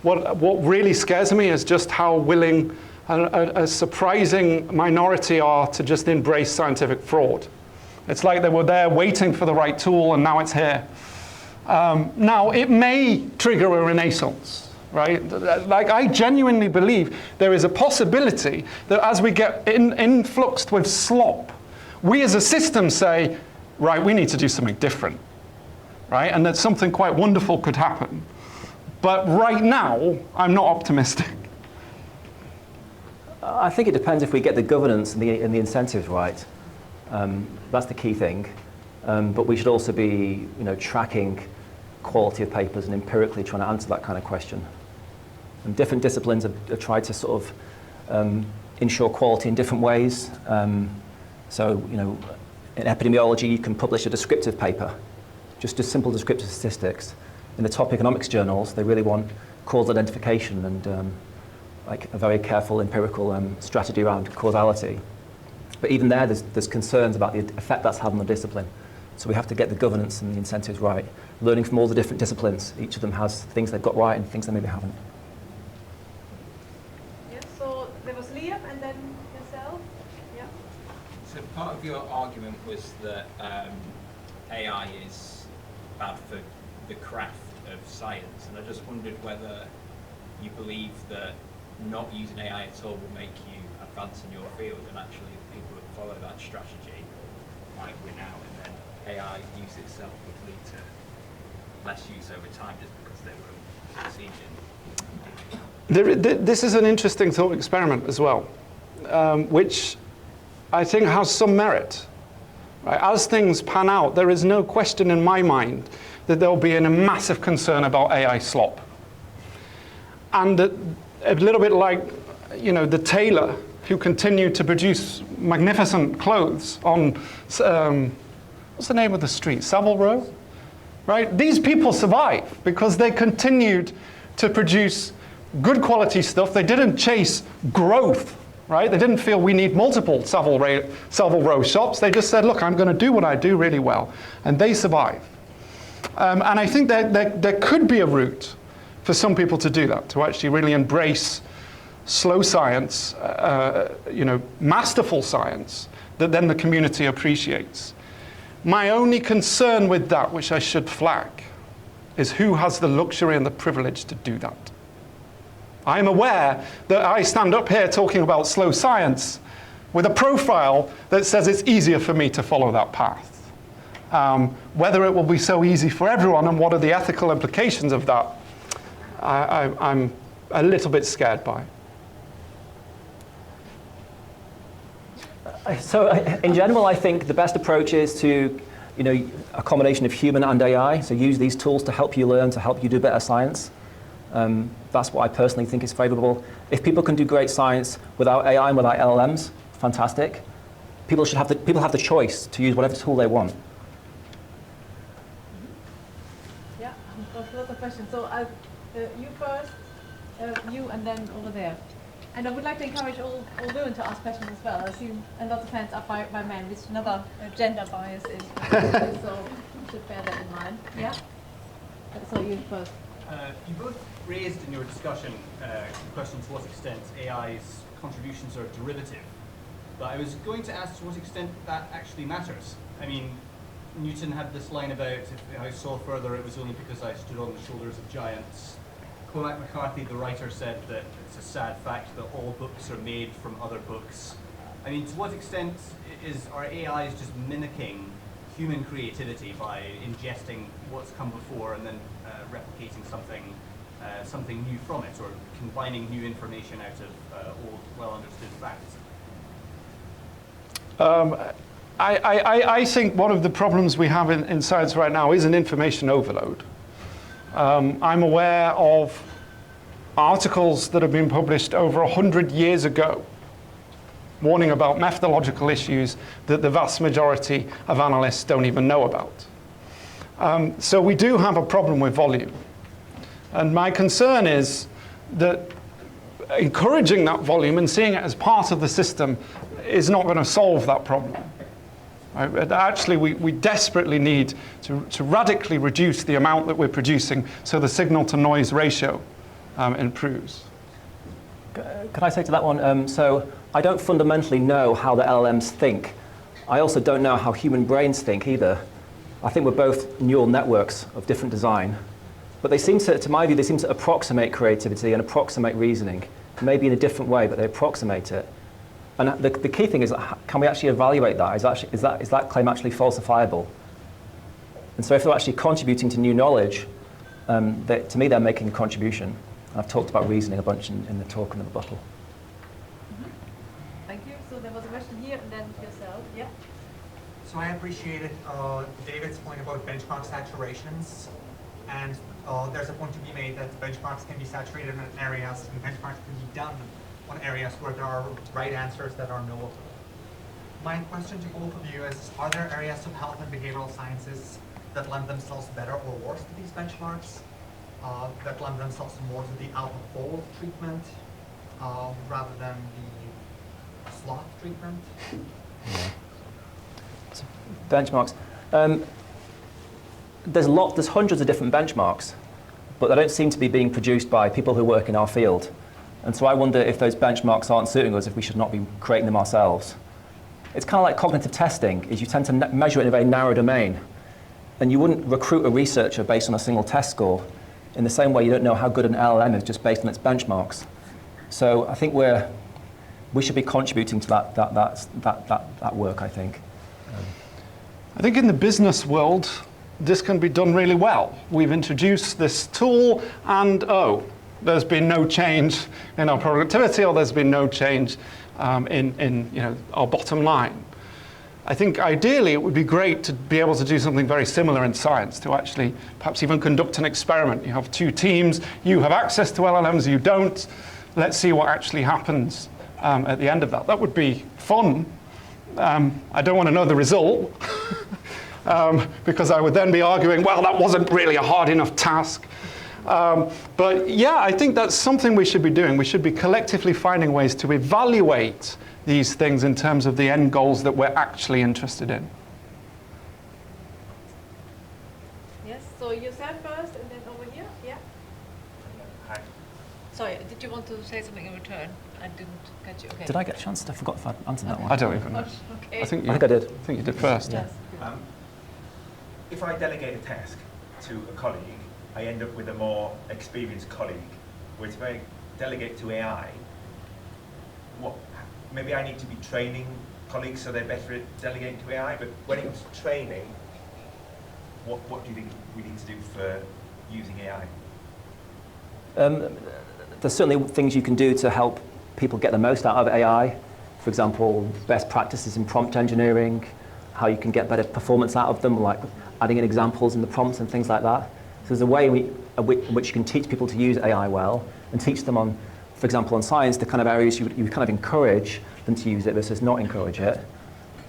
S2: What really scares me is just how willing a surprising minority are to just embrace scientific fraud. It's like they were there waiting for the right tool, and now it's here. Now, it may trigger a renaissance. Right? Like, I genuinely believe there is a possibility that as we get influxed with slop, we as a system say, right, we need to do something different, right? And that something quite wonderful could happen. But right now, I'm not optimistic.
S3: I think it depends if we get the governance and the incentives right. That's the key thing. But we should also be, tracking quality of papers and empirically trying to answer that kind of question. And different disciplines have tried to sort of ensure quality in different ways. So, in epidemiology, you can publish a descriptive paper, just simple descriptive statistics. In the top economics journals, they really want cause identification and like a very careful empirical strategy around causality. But even there's concerns about the effect that's had on the discipline. So we have to get the governance and the incentives right. Learning from all the different disciplines, each of them has things they've got right and things they maybe haven't.
S4: Yes, so there was Liam and then yourself. Yeah.
S8: So part of your argument was that AI is bad for the craft of science, and I just wondered whether you believe that not using AI at all will make you advance in your field, and actually people that follow that strategy might win out, and then AI use itself would lead to less use over time just because they will succeed in.
S2: This is an interesting thought experiment as well, which I think has some merit. Right? As things pan out, there is no question in my mind that there will be a massive concern about AI slop. And that, a little bit like, the tailor who continued to produce magnificent clothes on, what's the name of the street? Savile Row? Right? These people survived because they continued to produce good quality stuff. They didn't chase growth, right? They didn't feel we need multiple Savile Row shops. They just said, look, I'm going to do what I do really well. And they survived. And I think that there could be a route for some people to do that, to actually really embrace slow science, masterful science that then the community appreciates. My only concern with that, which I should flag, is who has the luxury and the privilege to do that. I'm aware that I stand up here talking about slow science with a profile that says it's easier for me to follow that path. Whether it will be so easy for everyone and what are the ethical implications of that, I'm a little bit scared by.
S3: So in general, I think the best approach is to, a combination of human and AI. So use these tools to help you learn, to help you do better science. That's what I personally think is favorable. If people can do great science without AI and without LLMs, fantastic. People have the choice to use whatever tool they want.
S4: Yeah, I've got lots of questions. So you first, you, and then over there. And I would like to encourage all women to ask questions as well. I assume a lot of hands up by men, which another gender bias is. So you should bear that in mind. Yeah? So you first.
S9: You both raised in your discussion the question to what extent AI's contributions are derivative. But I was going to ask to what extent that actually matters. I mean, Newton had this line about, if I saw further, it was only because I stood on the shoulders of giants. Cormac McCarthy, the writer, said that it's a sad fact that all books are made from other books. I mean, to what extent are AIs just mimicking human creativity by ingesting what's come before and then replicating something new from it, or combining new information out of old, well-understood facts?
S2: I think one of the problems we have in science right now is an information overload. I'm aware of articles that have been published over 100 years ago warning about methodological issues that the vast majority of analysts don't even know about. So we do have a problem with volume. And my concern is that encouraging that volume and seeing it as part of the system is not going to solve that problem. Right? Actually, we desperately need to radically reduce the amount that we're producing so the signal-to-noise ratio improves.
S3: Can I say to that one, so I don't fundamentally know how the LLMs think. I also don't know how human brains think either. I think we're both neural networks of different design. But they seem to my view, they seem to approximate creativity and approximate reasoning, maybe in a different way, but they approximate it. And the key thing is, can we actually evaluate that? Is that claim actually falsifiable? And so if they're actually contributing to new knowledge, to me they're making a contribution. I've talked about reasoning a bunch in the talk and the rebuttal.
S4: Thank you. So there was a question here, and then yourself. Yeah.
S10: So I appreciated David's point about benchmark saturations, and there's a point to be made that benchmarks can be saturated in areas, and benchmarks can be done on areas where there are right answers that are knowable. My question to both of you is, are there areas of health and behavioral sciences that lend themselves better or worse to these benchmarks, that lend themselves more to the AlphaFold treatment rather than the slot treatment?
S3: Yeah. So, benchmarks. There's hundreds of different benchmarks, but they don't seem to be being produced by people who work in our field. And so I wonder if those benchmarks aren't suiting us, if we should not be creating them ourselves. It's kind of like cognitive testing, is you tend to measure it in a very narrow domain. And you wouldn't recruit a researcher based on a single test score. In the same way, you don't know how good an LLM is just based on its benchmarks. So I think we should be contributing to that work, I think.
S2: I think in the business world, this can be done really well. We've introduced this tool, and there's been no change in our productivity, or there's been no change in our bottom line. I think ideally it would be great to be able to do something very similar in science, to actually perhaps even conduct an experiment. You have two teams, you have access to LLMs, you don't. Let's see what actually happens at the end of that. That would be fun. I don't want to know the result, because I would then be arguing, well, that wasn't really a hard enough task. But yeah, I think that's something we should be doing. We should be collectively finding ways to evaluate these things in terms of the end goals that we're actually interested in.
S4: Yes, so you said first, and then over here, yeah?
S10: Hi.
S4: Sorry, did you want to say something in return? I didn't catch you. Okay.
S3: Did I get a chance? I forgot if I answered that one.
S2: I don't even know.
S4: Okay.
S2: I think
S3: I did.
S2: I think you did first.
S4: Yes.
S11: if I delegate a task to a colleague, I end up with a more experienced colleague. Whereas if I delegate to AI, maybe I need to be training colleagues so they're better at delegating to AI, but when it comes to training, what do you think we need to do for using AI?
S3: There's certainly things you can do to help people get the most out of AI. For example, best practices in prompt engineering, how you can get better performance out of them, like adding in examples in the prompts and things like that. So there's a way in which you can teach people to use AI well and teach them on, for example, on science, the kind of areas you kind of encourage them to use it versus not encourage it.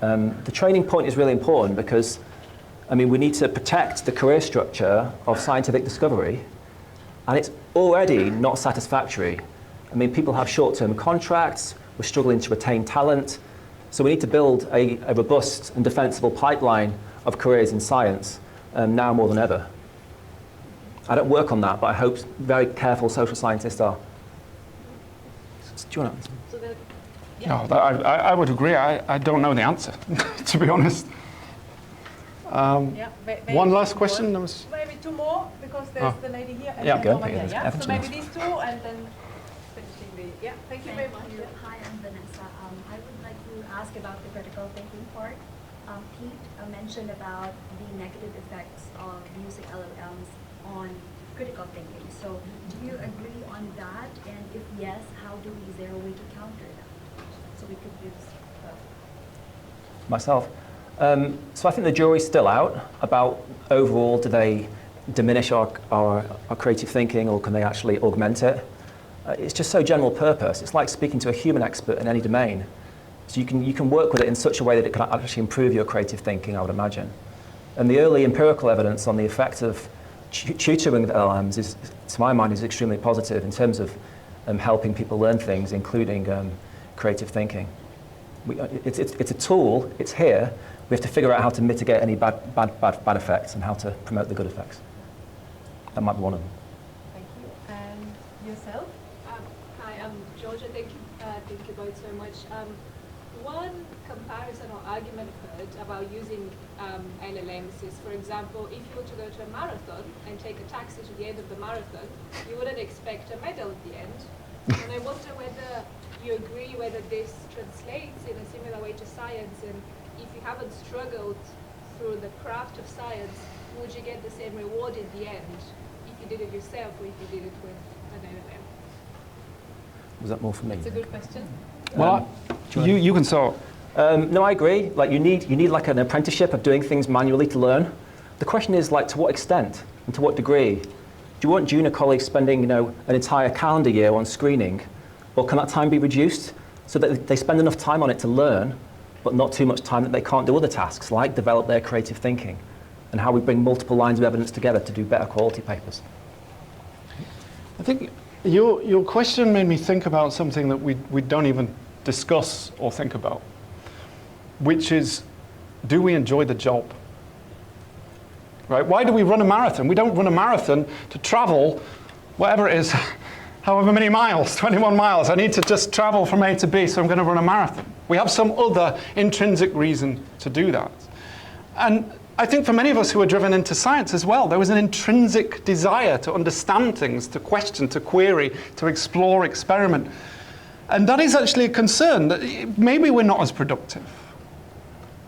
S3: The training point is really important because, I mean, we need to protect the career structure of scientific discovery, and it's already not satisfactory. I mean, people have short-term contracts, we're struggling to retain talent, so we need to build a robust and defensible pipeline of careers in science now more than ever. I don't work on that, but I hope very careful social scientists are. Do you want to answer?
S2: No, I would agree. I don't know the answer, to be honest. One last question.
S4: Maybe two more, because there's the lady here. And
S3: yeah, go.
S4: So maybe these two, and then finishing the... Yeah, thank you very much.
S12: Hi, I'm Vanessa. I would like to ask about the critical thinking part. Pete mentioned about the negative effects of using LLMs on critical thinking. So do you agree on that? And if yes, how is there a way to counter that? So we could use
S3: Myself. So I think the jury's still out about overall, do they diminish our creative thinking, or can they actually augment it? It's just so general purpose. It's like speaking to a human expert in any domain. So you can work with it in such a way that it can actually improve your creative thinking, I would imagine. And the early empirical evidence on the effect of tutoring with LLMs is, to my mind, is extremely positive in terms of helping people learn things, including creative thinking. It's a tool, it's here. We have to figure out how to mitigate any bad effects and how to promote the good effects. That might be one of them.
S4: Thank you. And yourself?
S13: Hi, I'm Georgia. Thank you both so much. One comparison or argument I've heard about using LLMs is, for example, if you were to go to a marathon and take a taxi to the end of the marathon, you wouldn't expect a medal at the end. And I wonder whether you agree whether this translates in a similar way to science, and if you haven't struggled through the craft of science, would you get the same reward in the end if you did it yourself or if you did it with an LLM?
S3: Was that more for me?
S4: It's a good question.
S2: Well, you can sort.
S3: No, I agree. Like you need like an apprenticeship of doing things manually to learn. The question is, like, to what extent and to what degree? Do you want junior colleagues spending, an entire calendar year on screening, or can that time be reduced so that they spend enough time on it to learn, but not too much time that they can't do other tasks, like develop their creative thinking, and how we bring multiple lines of evidence together to do better quality papers?
S2: I think your question made me think about something that we don't even discuss or think about, which is, do we enjoy the job? Right? Why do we run a marathon? We don't run a marathon to travel, whatever it is, however many miles, 21 miles. I need to just travel from A to B, so I'm going to run a marathon. We have some other intrinsic reason to do that. And I think for many of us who are driven into science as well, there was an intrinsic desire to understand things, to question, to query, to explore, experiment. And that is actually a concern, that maybe we're not as productive.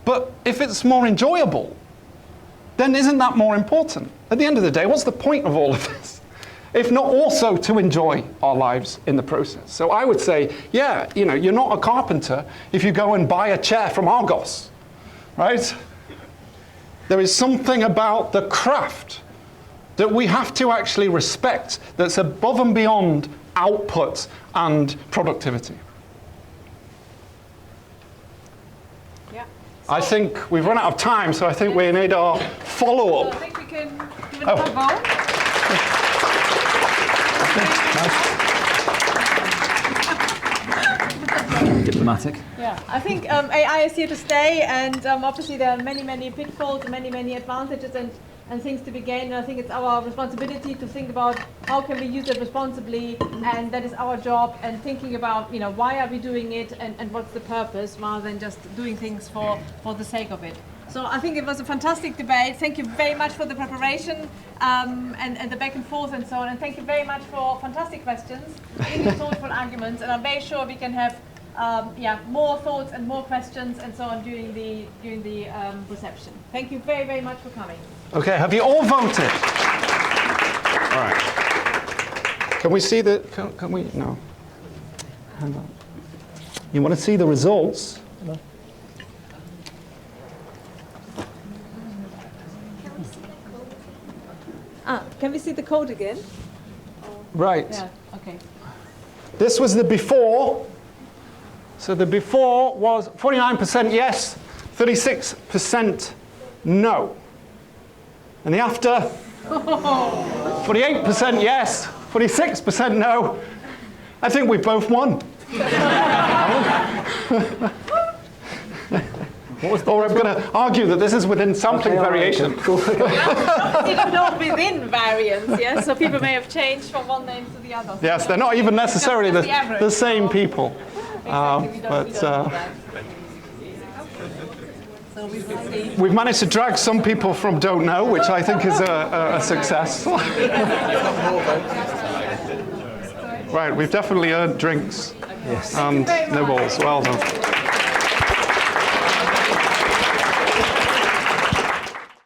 S2: But if it's more enjoyable, then isn't that more important? At the end of the day, what's the point of all of this? If not also to enjoy our lives in the process. So I would say, yeah, you're not a carpenter if you go and buy a chair from Argos, right? There is something about the craft that we have to actually respect that's above and beyond output and productivity.
S4: Yeah.
S2: I think we've run out of time, so I think we need our follow-up.
S4: So I think we can give it a vote.
S3: Diplomatic.
S4: Yeah, I think AI is here to stay, and obviously there are many pitfalls, many advantages and things to be gained. And I think it's our responsibility to think about how can we use it responsibly, and that is our job. And thinking about why are we doing it, and what's the purpose, rather than just doing things for the sake of it. So I think it was a fantastic debate. Thank you very much for the preparation and the back and forth and so on. And thank you very much for fantastic questions, really thoughtful arguments. And I'm very sure we can have more thoughts and more questions and so on during the reception. Thank you very, very much for coming.
S2: Okay, have you all voted? All right. Can we see the, can we, no. Hang on. You want to see the results? No.
S4: Can we see the code again?
S2: Right.
S4: Yeah, okay.
S2: This was the before. So the before was 49% yes, 36% no. And the after, 48% yes, 46% no. I think we both won. Or I'm going to argue that this is within sampling variation.
S4: It's not within variance, yes? So people may have changed from one name to the other.
S2: Yes, they're not even necessarily
S4: Just the average,
S2: the same people.
S4: So we will see.
S2: We've managed to drag some people from don't know, which I think is a success. Right, we've definitely earned drinks and nibbles. Well done.